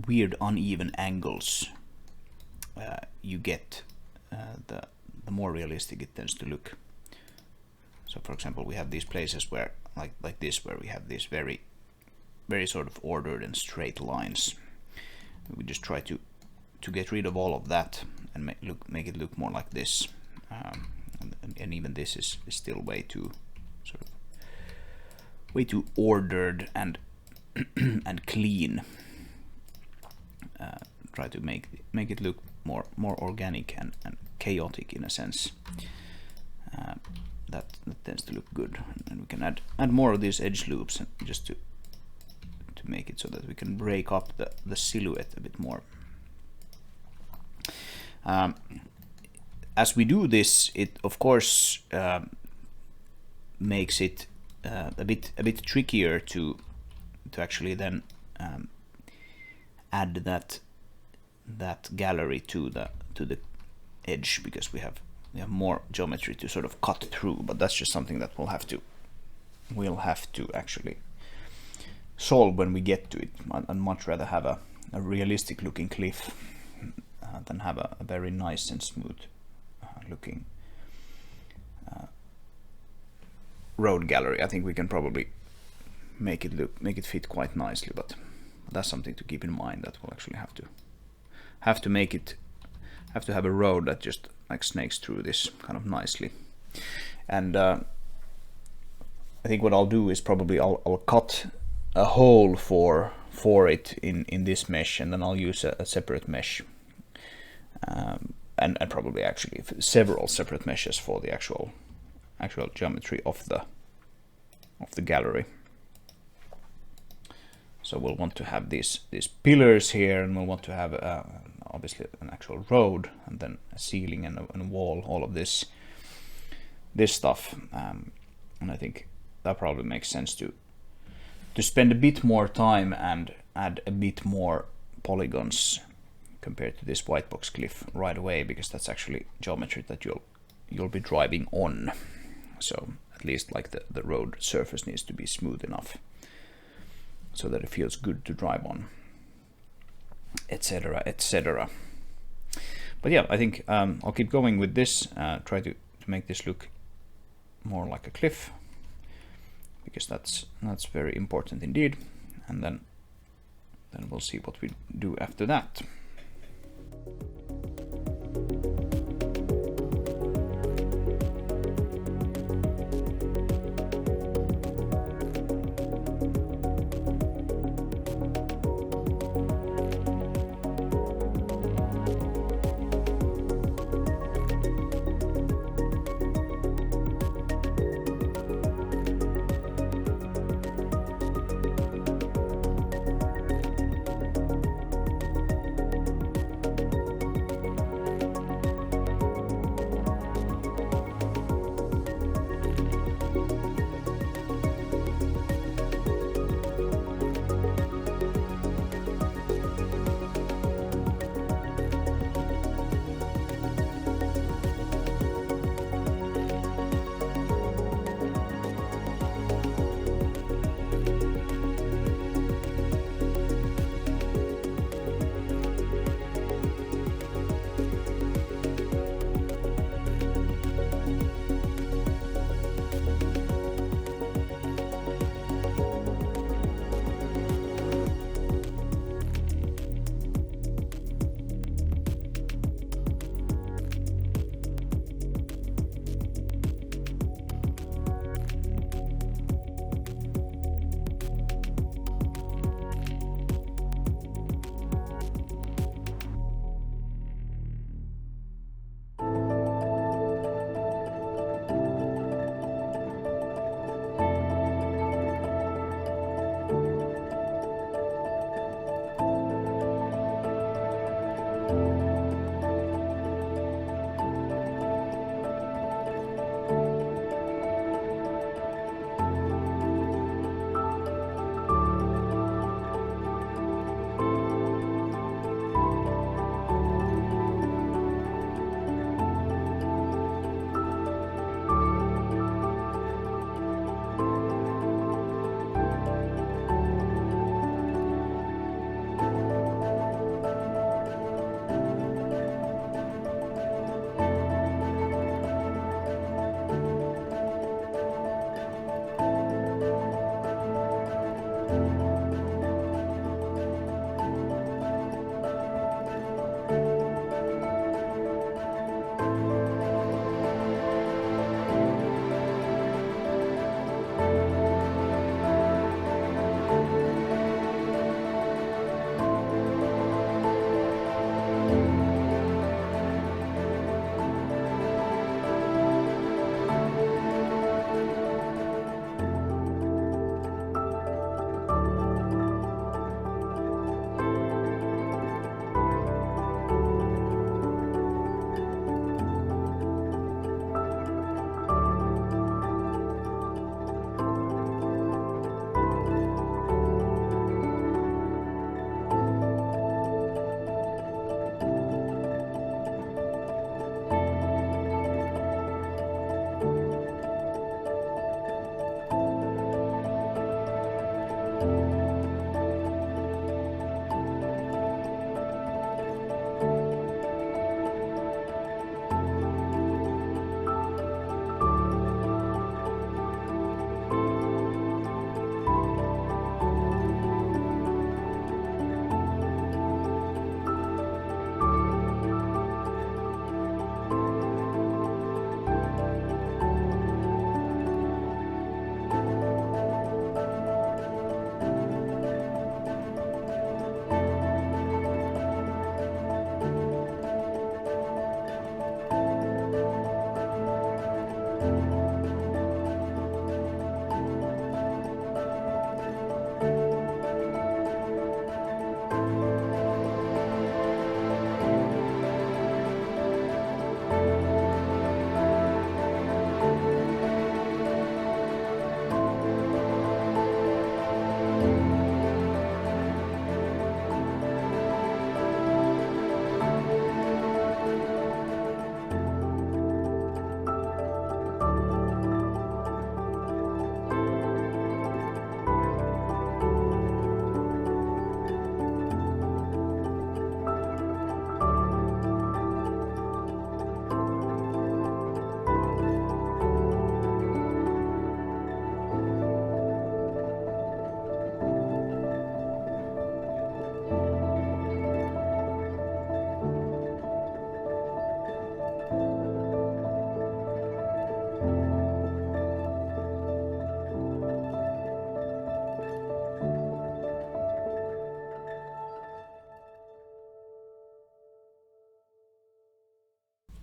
weird uneven angles you get, the more realistic it tends to look. So for example, we have these places where like this, where we have these very sort of ordered and straight lines. We just try to get rid of all of that and make it look more like this. And even this is still way too ordered and and clean. Try to make it look more organic and chaotic in a sense. That tends to look good, and we can add more of these edge loops just to make it so that we can break up the silhouette a bit more. As we do this, it of course makes it a bit trickier to actually then add that gallery to the edge, because we have we have more geometry to sort of cut through, but that's just something that we'll have to actually solve when we get to it. I'd much rather have a realistic looking cliff than have a very nice and smooth looking road gallery. I think we can probably make it fit quite nicely, but that's something to keep in mind, that we'll actually have to have a road that just like snakes through this kind of nicely. And I think what I'll do is probably I'll cut a hole for it in this mesh, and then I'll use a separate mesh, and probably actually several separate meshes for the actual geometry of the gallery. So we'll want to have these pillars here, and we'll want to have obviously an actual road, and then a ceiling and a wall, all of this stuff. And I think that probably makes sense to spend a bit more time and add a bit more polygons compared to this Whitebox cliff right away, because that's actually geometry that you'll be driving on. So at least like the road surface needs to be smooth enough so that it feels good to drive on, etc., etc. But yeah, I think I'll keep going with this, try to make this look more like a cliff, because that's very important indeed. And then we'll see what we do after that.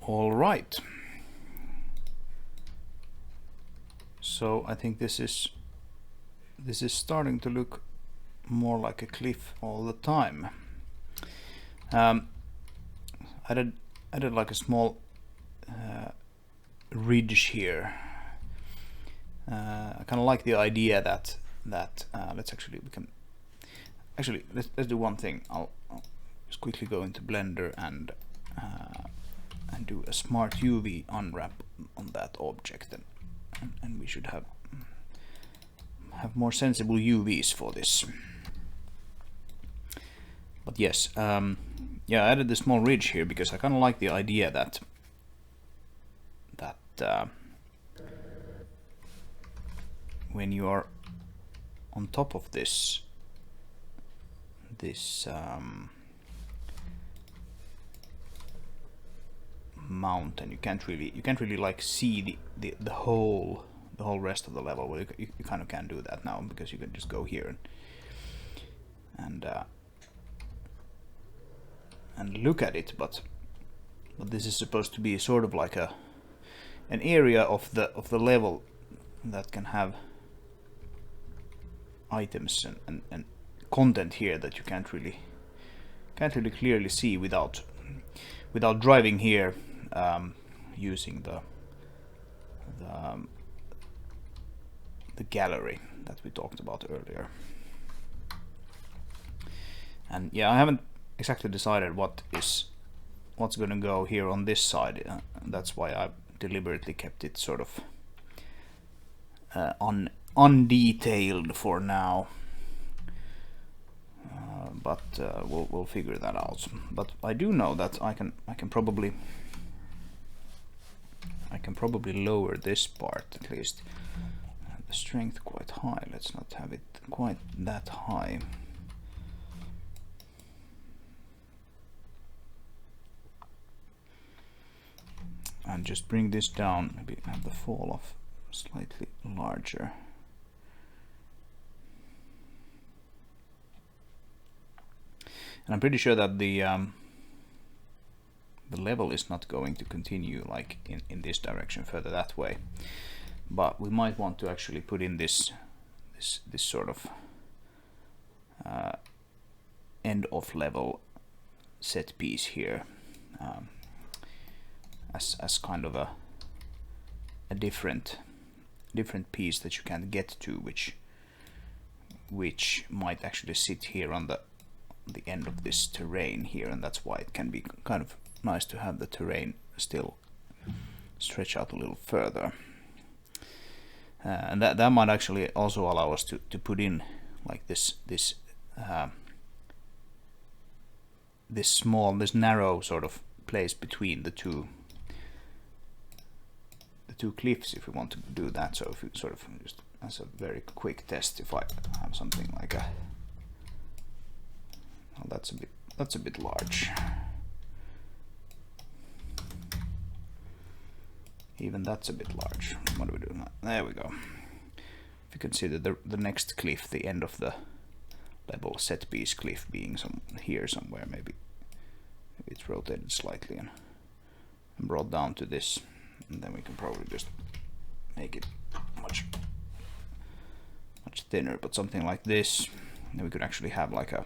All right. So I think this is starting to look more like a cliff all the time. I did like a small ridge here. I kind of like the idea that let's do one thing. I'll just quickly go into Blender and do a smart UV unwrap on that object, and we should have more sensible UVs for this. But yes, yeah, I added the small ridge here because I kind of like the idea that when you are on top of this mountain, you can't really like see the whole rest of the level. Well, you kind of can do that now because you can just go here and look at it, but this is supposed to be sort of like an area of the level that can have items and content here that you can't really clearly see without driving here, using the gallery that we talked about earlier. And yeah, I haven't exactly decided what's going to go here on this side. That's why I deliberately kept it sort of undetailed for now. But we'll figure that out. But I do know that I can probably lower this part at least. The strength quite high. Let's not have it quite that high. And just bring this down, maybe have the fall off slightly larger. And I'm pretty sure that the level is not going to continue like in this direction further that way, but we might want to actually put in this sort of end of level set piece here, as kind of a different piece that you can get to, which might actually sit here on the end of this terrain here, and that's why it can be kind of nice to have the terrain still stretch out a little further. And that might actually also allow us to put in like this narrow sort of place between the two cliffs, if we want to do that. So if you sort of just as a very quick test, if I have something like a, well, that's a bit large. Even that's a bit large. What do we do now? There we go. If you consider the next cliff, the end of the level set piece cliff being here somewhere, maybe it's rotated slightly and brought down to this, and then we can probably just make it much thinner, but something like this. Then we could actually have like a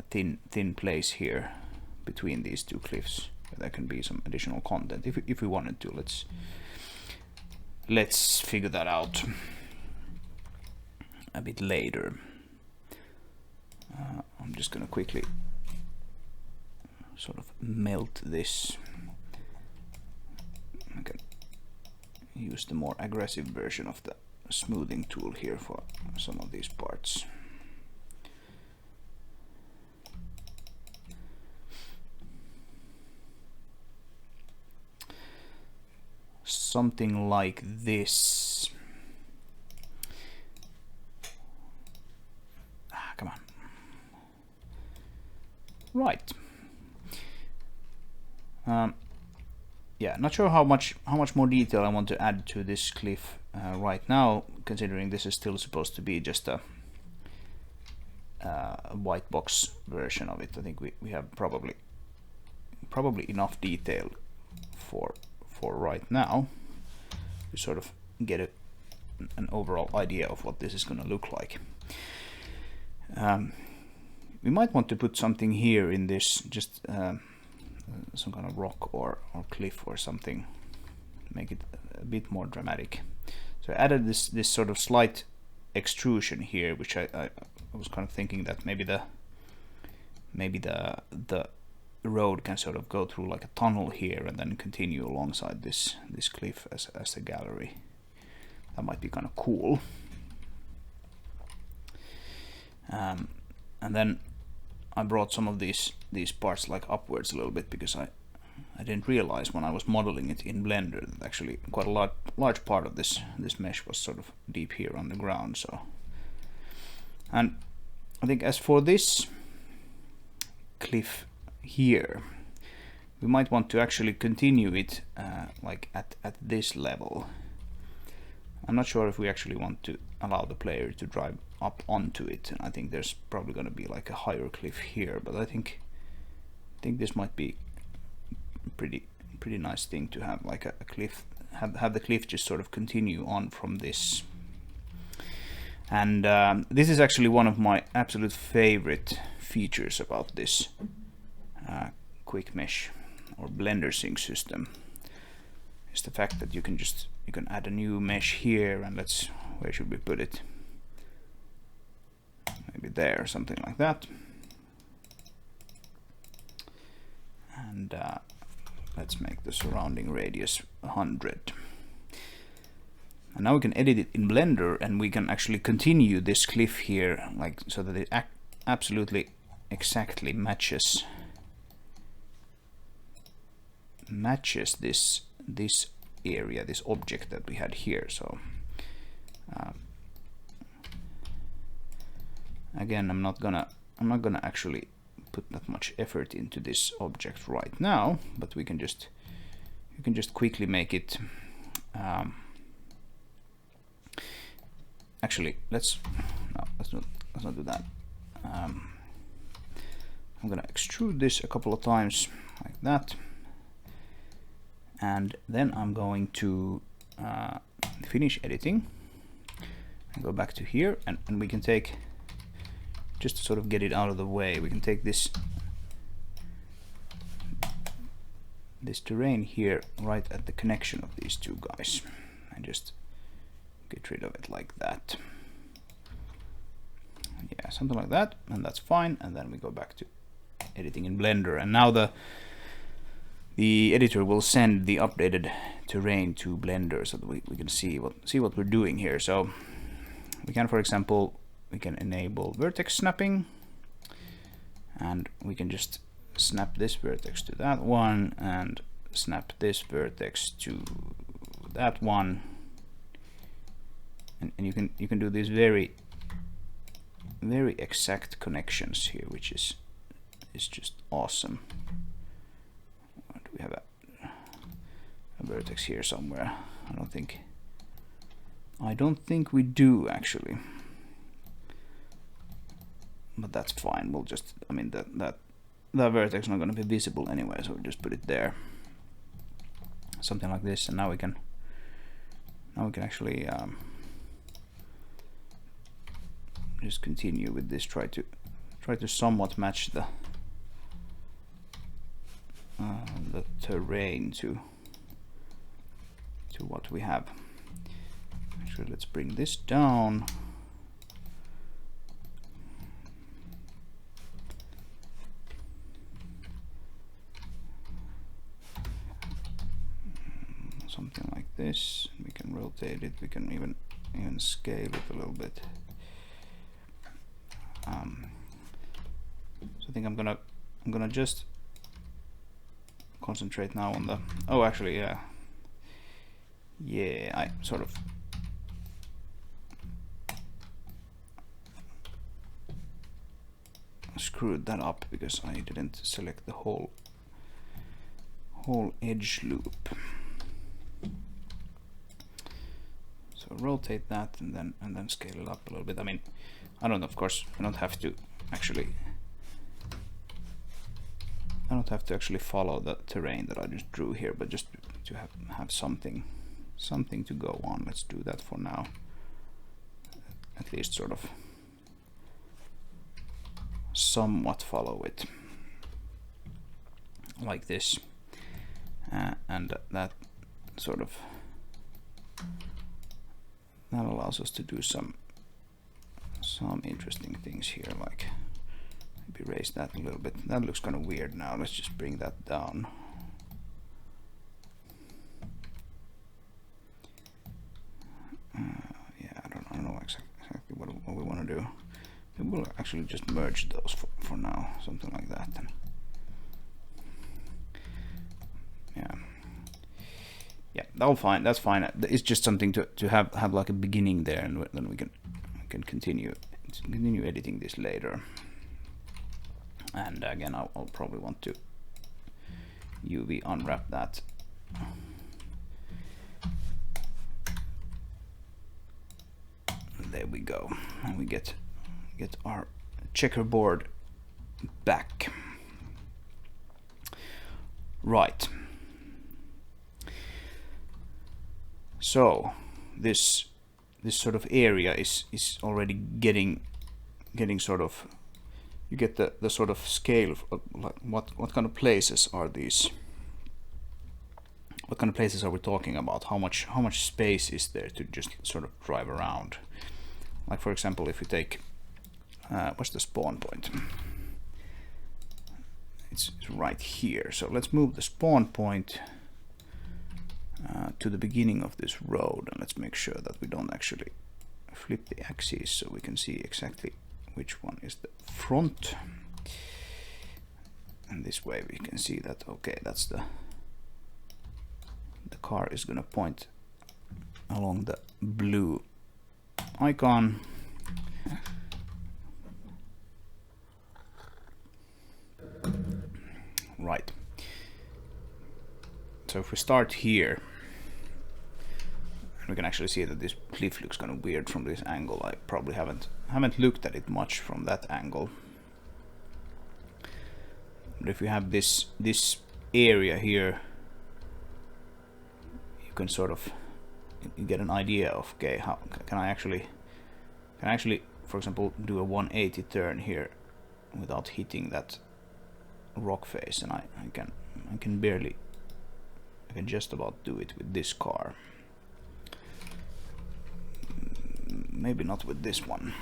thin place here between these two cliffs. There can be some additional content if we wanted to. Let's figure that out a bit later. I'm just gonna quickly sort of melt this. I can use the more aggressive version of the smoothing tool here for some of these parts. Something like this. Come on. Right. Yeah, not sure how much more detail I want to add to this cliff right now, considering this is still supposed to be just a white box version of it. I think we have probably enough detail for right now, to sort of get an overall idea of what this is going to look like. We might want to put something here in this, just some kind of rock or cliff or something, make it a bit more dramatic. So I added this sort of slight extrusion here, which I was kind of thinking that maybe the road can sort of go through like a tunnel here and then continue alongside this cliff as a gallery. That might be kind of cool. And then I brought some of these parts like upwards a little bit, because I didn't realize when I was modeling it in Blender that actually quite a large part of this mesh was sort of deep here on the ground. So, and I think as for this cliff here, we might want to actually continue it like at this level. I'm not sure if we actually want to allow the player to drive up onto it, and I think there's probably going to be like a higher cliff here, but I think this might be a pretty nice thing to have, like a cliff, have the cliff just sort of continue on from this. And this is actually one of my absolute favorite features about this quick mesh or Blender sync system, is the fact that you can add a new mesh here, and where should we put it? Maybe there, or something like that. And let's make the surrounding radius 100. And now we can edit it in Blender, and we can actually continue this cliff here, like so that it absolutely exactly matches this area, this object that we had here. So again, I'm not gonna actually put that much effort into this object right now, but you can just quickly make it. Actually, let's not do that. I'm gonna extrude this a couple of times like that, and then I'm going to finish editing and go back to here, and we can take, just to sort of get it out of the way, we can take this terrain here right at the connection of these two guys and just get rid of it like that. Yeah, something like that, and that's fine. And then we go back to editing in Blender, and now the editor will send the updated terrain to Blender so that we can see what we're doing here. So we can, for example, we can enable vertex snapping, and we can just snap this vertex to that one and snap this vertex to that one, and you can do these very exact connections here, which is just awesome. Do we have a vertex here somewhere? I don't think we do actually, but that's fine. We'll just, I mean, that vertex is not going to be visible anyway, so we'll just put it there, something like this. And now we can actually just continue with this. Try to somewhat match the terrain to what we have. Actually, let's bring this down. Something like this. We can rotate it. We can even scale it a little bit. So I think I'm gonna just concentrate now on the. Oh, actually, yeah. I sort of screwed that up because I didn't select the whole edge loop. So rotate that and then scale it up a little bit. I mean, I don't know, of course I don't have to actually don't have to actually follow the terrain that I just drew here, but just to have something to go on. Let's do that for now. At least sort of somewhat follow it like this, and that sort of that allows us to do some interesting things here, like maybe raise that a little bit. That looks kind of weird now. Let's just bring that down. Yeah, I don't know exactly what we want to do. We'll actually just merge those for now, something like that. And yeah, that'll fine. That's fine. It's just something to have like a beginning there, and then we can continue editing this later. And again, I'll probably want to UV unwrap that. There we go, and we get our checkerboard back. Right. So this sort of area is already getting sort of, you get the sort of scale of like what kind of places are these? What kind of places are we talking about? How much space is there to just sort of drive around? Like for example, if we take what's the spawn point? It's right here. So let's move the spawn point to the beginning of this road, and let's make sure that we don't actually flip the axis so we can see exactly which one is the front. And this way we can see that, okay, that's the car is gonna point along the blue icon. Right. So if we start here, we can actually see that this cliff looks kind of weird from this angle. I probably haven't looked at it much from that angle. But if you have this area here, you can sort of get an idea of, okay, how can I actually for example do a 180 turn here without hitting that rock face, and I can just about do it with this car. Maybe not with this one.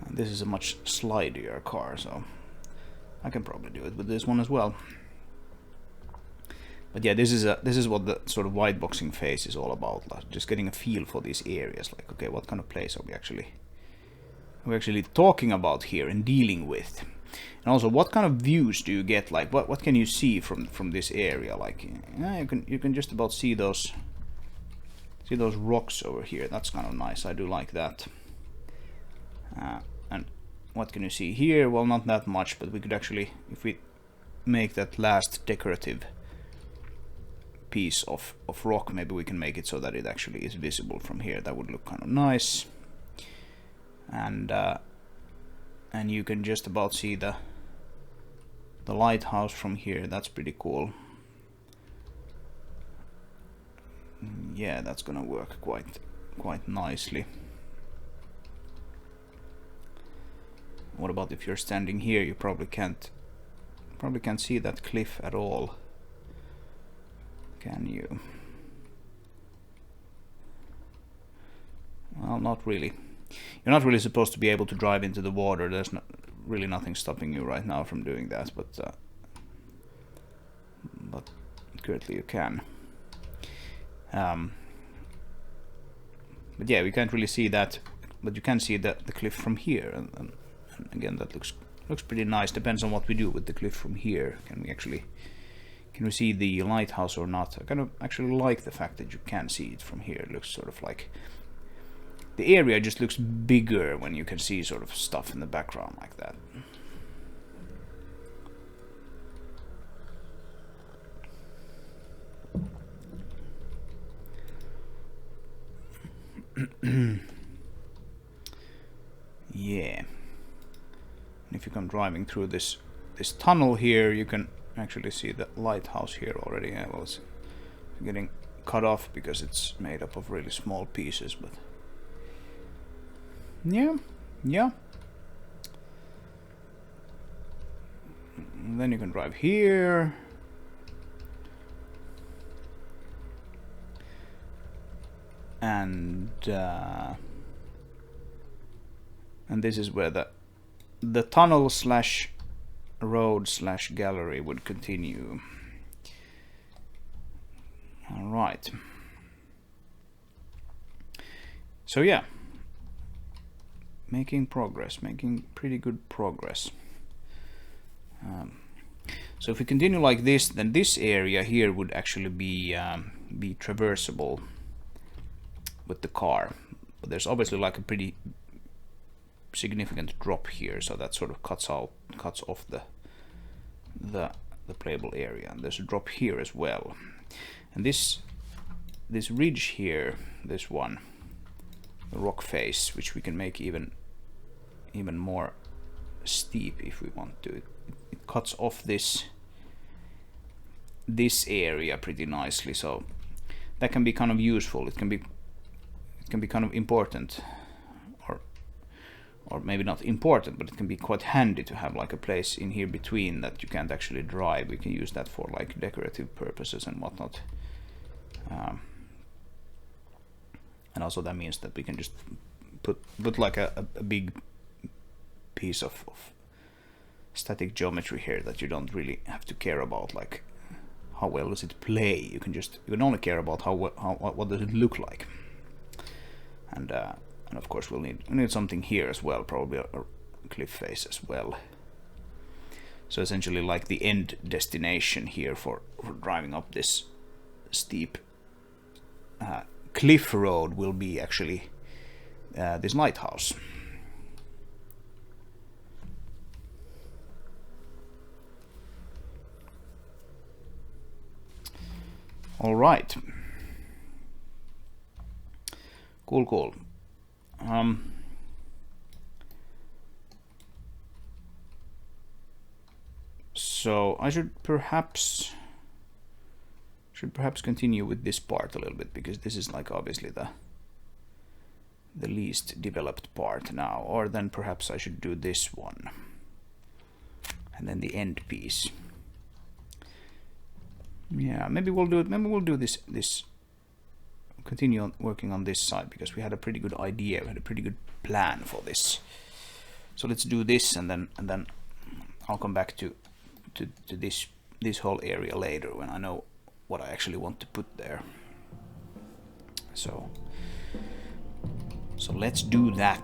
And this is a much slidier car, so I can probably do it with this one as well. But yeah, this is what the sort of whiteboxing phase is all about, like just getting a feel for these areas. Like, okay, what kind of place are we actually talking about here and dealing with? And also, what kind of views do you get? Like, what can you see from this area? Like, you can just about see those rocks over here. That's kind of nice. I do like that. And what can you see here? Well, not that much, but we could actually, if we make that last decorative piece of rock, maybe we can make it so that it actually is visible from here. That would look kind of nice. And you can just about see the lighthouse from here. That's pretty cool. Yeah, that's gonna work quite nicely. What about if you're standing here? You probably can't see that cliff at all. Can you? Well, not really. You're not really supposed to be able to drive into the water. There's really nothing stopping you right now from doing that, but currently you can. But yeah, we can't really see that, but you can see the cliff from here, and again, that looks pretty nice. Depends on what we do with the cliff from here. Can we see the lighthouse or not? I kind of actually like the fact that you can see it from here. It looks sort of like the area just looks bigger when you can see sort of stuff in the background like that. Yeah. if you come driving through this tunnel here, you can actually see the lighthouse here already. Yeah, well, it's getting cut off because it's made up of really small pieces, but yeah. And then you can drive here. And this is where the tunnel slash road slash gallery would continue. All right. So yeah, making progress, making pretty good progress. So if we continue like this, then this area here would actually be traversable with the car. But there's obviously like a pretty significant drop here, so that sort of cuts off the playable area. And there's a drop here as well. And this ridge here, this one, the rock face, which we can make even more steep if we want to. It cuts off this area pretty nicely, so that can be kind of useful. It can be kind of important, or maybe not important, but it can be quite handy to have like a place in here between that you can't actually drive. We can use that for like decorative purposes and whatnot. And also that means that we can just put like a big piece of static geometry here that you don't really have to care about, like how well does it play. You can only care about what does it look like. And of course we'll need something here as well, probably a cliff face as well. So essentially like the end destination here for driving up this steep cliff road will be actually this lighthouse. All right. Cool. So I should perhaps continue with this part a little bit, because this is like obviously the least developed part now. Or then perhaps I should do this one, and then the end piece. Yeah, maybe we'll do this. Continue on working on this side, because we had a pretty good idea, we had a pretty good plan for this. So let's do this, and then I'll come back to this whole area later when I know what I actually want to put there. So let's do that.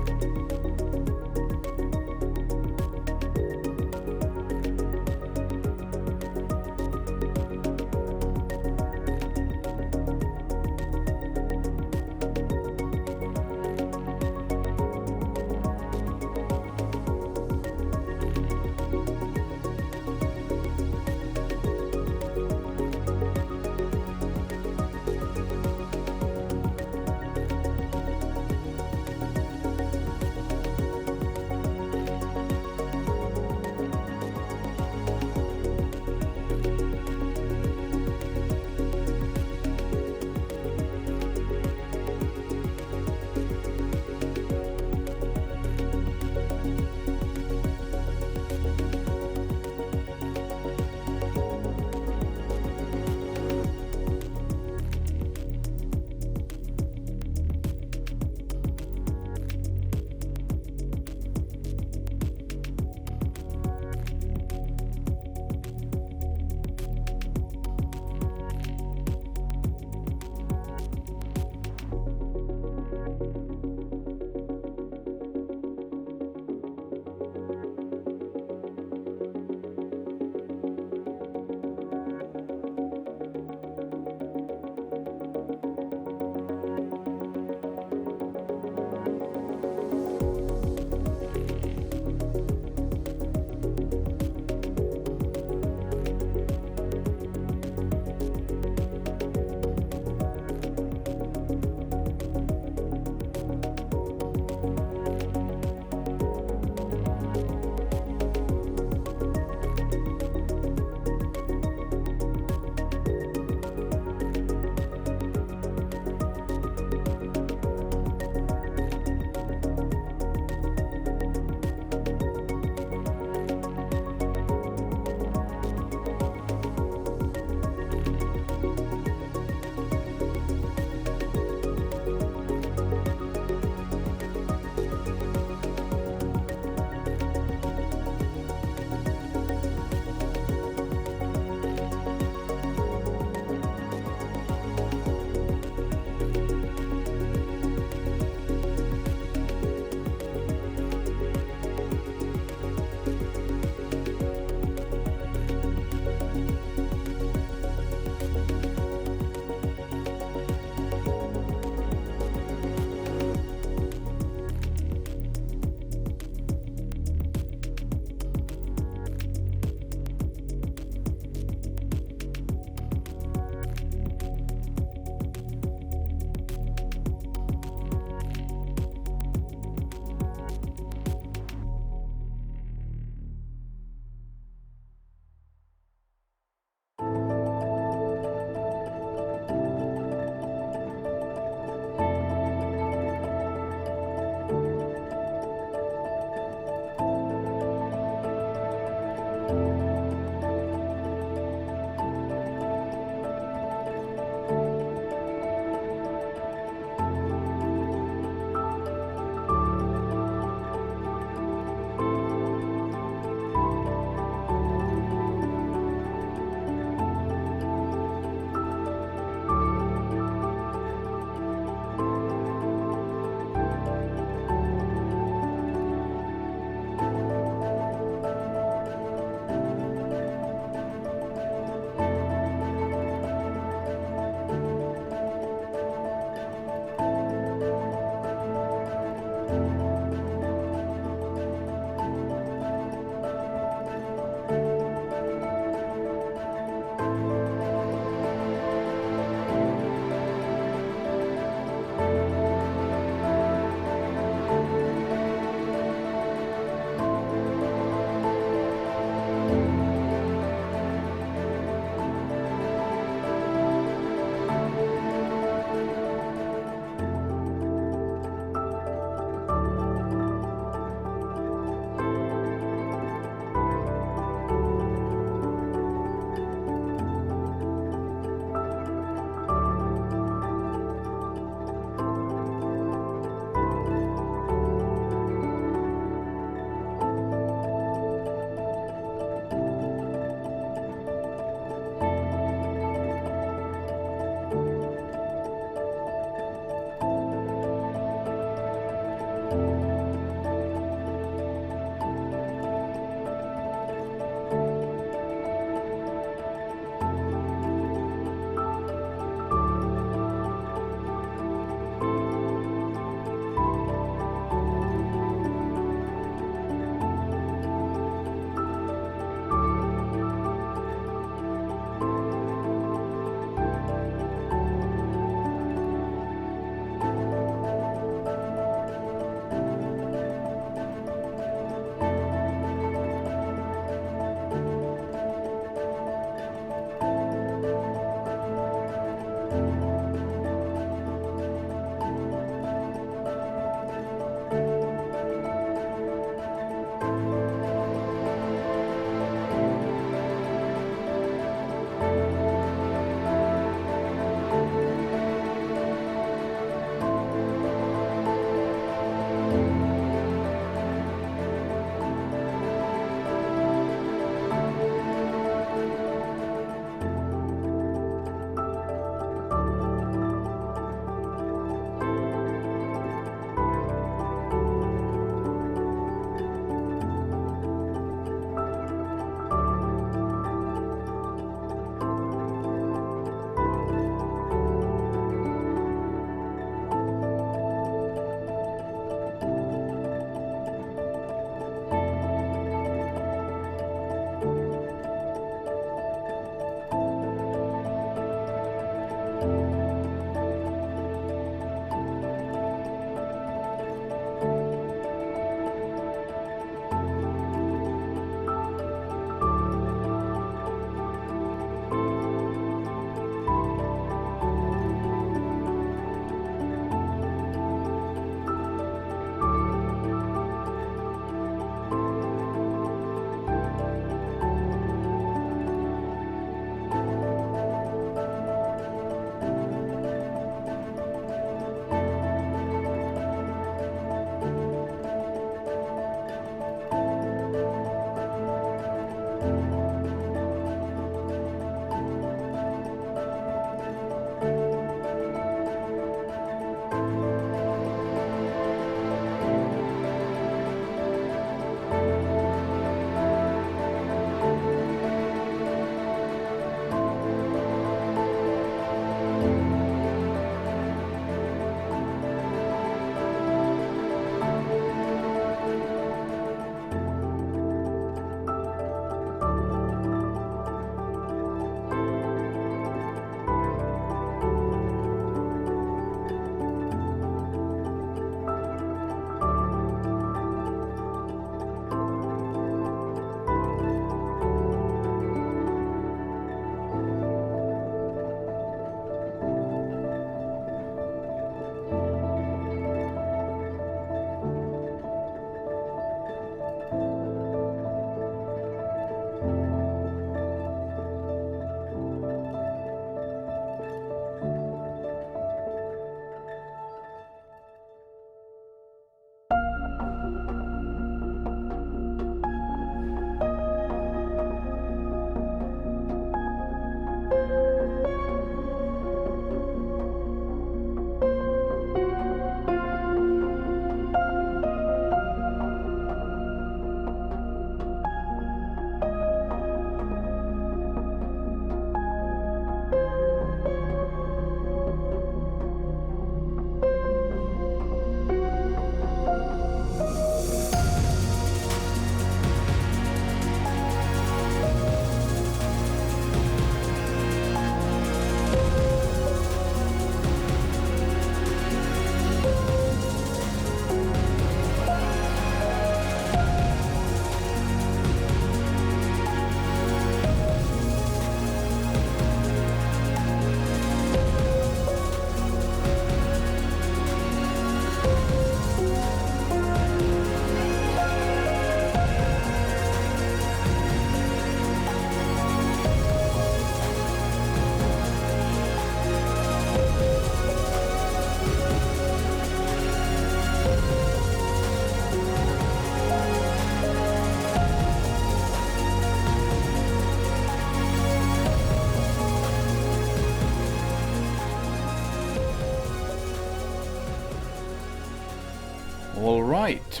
right.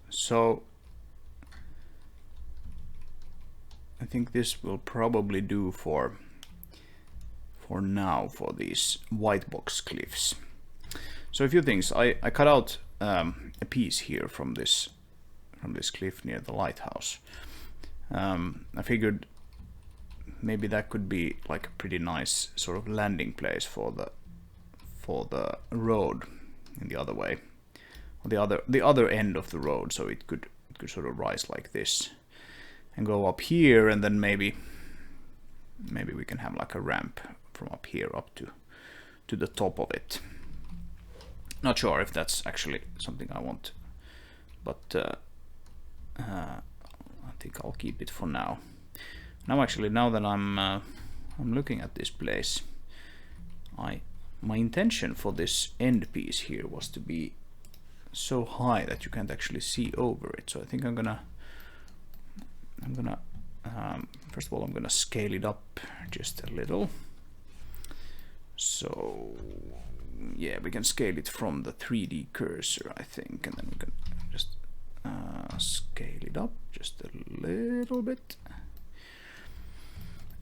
So I think this will probably do for now for these Whitebox cliffs. So a few things. I cut out a piece here from this cliff near the lighthouse. I figured maybe that could be like a pretty nice sort of landing place for the road in the other way, or the other end of the road, so it could sort of rise like this and go up here, and then maybe we can have like a ramp from up here up to the top of it. Not sure if that's actually something I want, but I think I'll keep it for now. Now that I'm looking at this place, my intention for this end piece here was to be so high that you can't actually see over it. So I think I'm gonna first of all I'm gonna scale it up just a little. So yeah, we can scale it from the 3D cursor, I think, and then we can just scale it up just a little bit,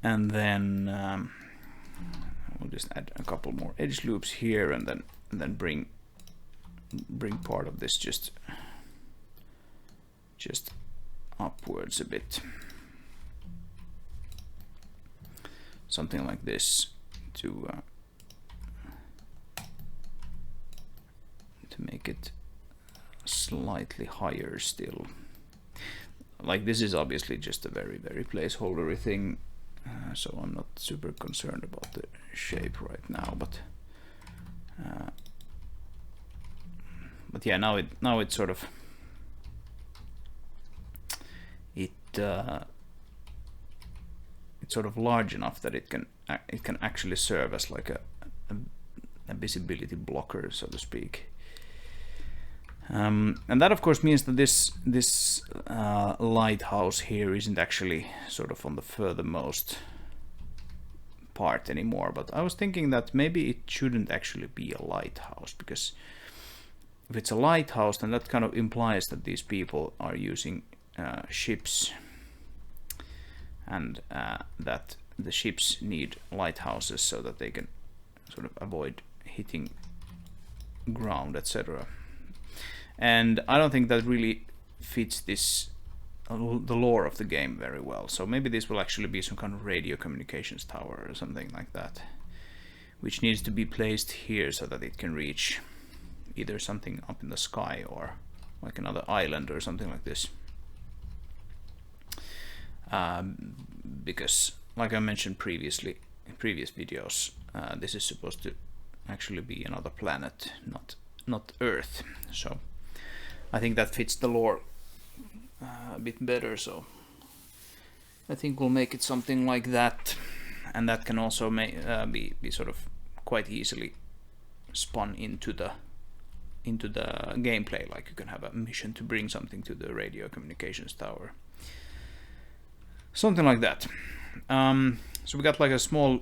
and then we'll just add a couple more edge loops here, and then bring part of this just upwards a bit, something like this, to make it slightly higher still. Like, this is obviously just a very placeholdery thing, so I'm not super concerned about the shape right now, but yeah, now it's sort of it's sort of large enough that it can actually serve as like a visibility blocker, so to speak. And that of course means that this lighthouse here isn't actually sort of on the furthermost part anymore, but I was thinking that maybe it shouldn't actually be a lighthouse, because if it's a lighthouse, then that kind of implies that these people are using ships, and that the ships need lighthouses so that they can sort of avoid hitting ground, etc. And I don't think that really fits the lore of the game very well. So maybe this will actually be some kind of radio communications tower or something like that, which needs to be placed here so that it can reach either something up in the sky or like another island or something like this. Because, like I mentioned previously in previous videos, this is supposed to actually be another planet, not Earth. So I think that fits the lore a bit better, so I think we'll make it something like that, and that can also be sort of quite easily spun into the gameplay. Like, you can have a mission to bring something to the radio communications tower, something like that. So we got like a small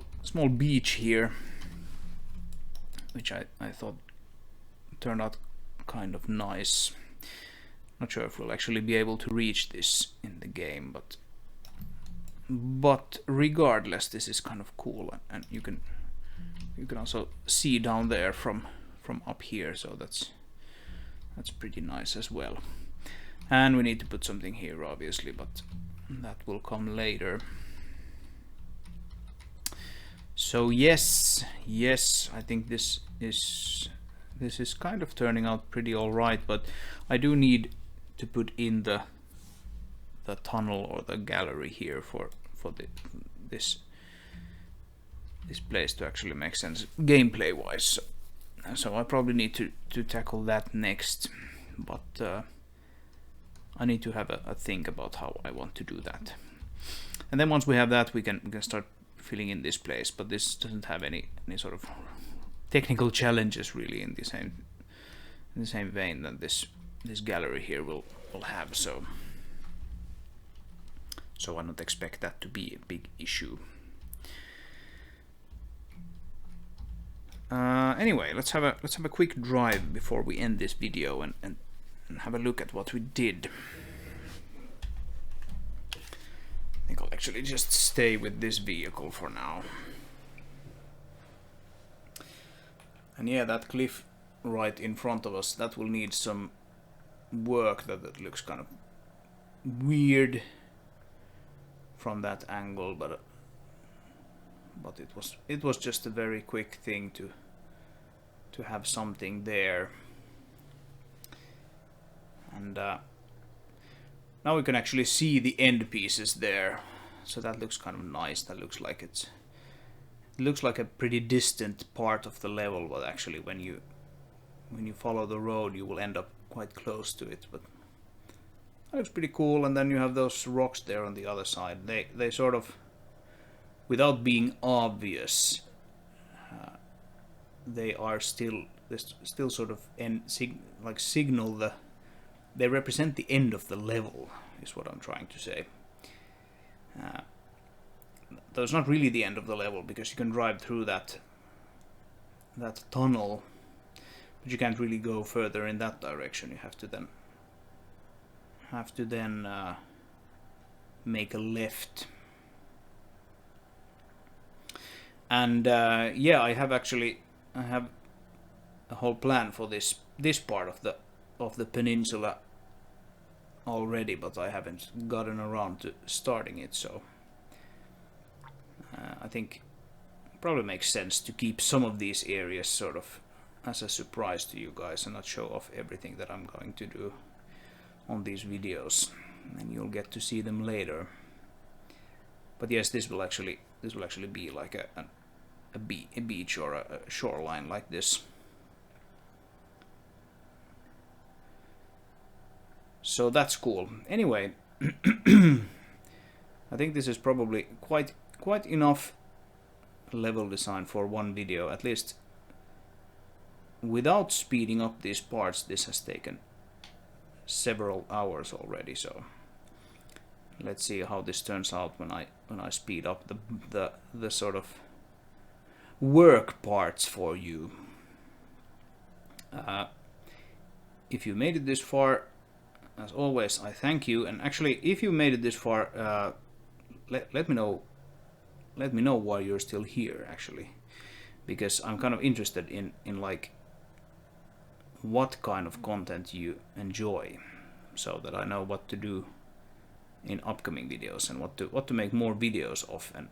beach here, which I thought turned out kind of nice. Not sure if we'll actually be able to reach this in the game, but regardless, this is kind of cool, and you can also see down there from up here, so that's pretty nice as well. And we need to put something here, obviously, but that will come later. So yes, I think this is kind of turning out pretty alright, but I do need to put in the tunnel or the gallery here for this place to actually make sense gameplay wise. So I probably need to tackle that next, but I need to have a think about how I want to do that. And then once we have that, we can start filling in this place, but this doesn't have any sort of technical challenges really in the same vein that this gallery here will have, so I don't expect that to be a big issue. Anyway, let's have a quick drive before we end this video and have a look at what we did. I think I'll actually just stay with this vehicle for now. And yeah, that cliff right in front of us, that will need some work. That looks kind of weird from that angle, but it was just a very quick thing to have something there. And now we can actually see the end pieces there, so that looks kind of nice. That looks like it looks like a pretty distant part of the level, but actually when you follow the road you will end up quite close to it. But that looks pretty cool. And then you have those rocks there on the other side. They sort of, without being obvious, they still sort of signal they represent the end of the level, is what I'm trying to say. Though it's not really the end of the level, because you can drive through that tunnel, but you can't really go further in that direction. You have to then make a left. And yeah, I have a whole plan for this part of the peninsula already, but I haven't gotten around to starting it. So I think it probably makes sense to keep some of these areas sort of as a surprise to you guys and not show off everything that I'm going to do on these videos, and you'll get to see them later. But yes, this will actually be like a beach or a shoreline like this. So that's cool. Anyway, I think this is probably quite enough level design for one video. At least without speeding up these parts, this has taken several hours already. So let's see how this turns out when I speed up the sort of work parts for you. If you made it this far, as always, I thank you. And actually, if you made it this far, let me know why you're still here, actually, because I'm kind of interested in like what kind of content you enjoy, so that I know what to do in upcoming videos and what to make more videos of, and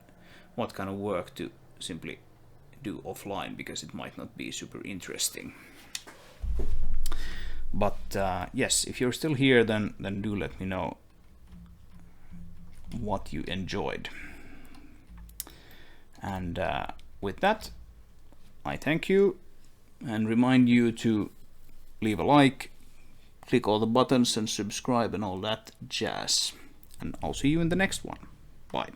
what kind of work to simply do offline, because it might not be super interesting. But yes, if you're still here, then do let me know what you enjoyed. And with that, I thank you and remind you to leave a like, click all the buttons and subscribe and all that jazz. And I'll see you in the next one. Bye.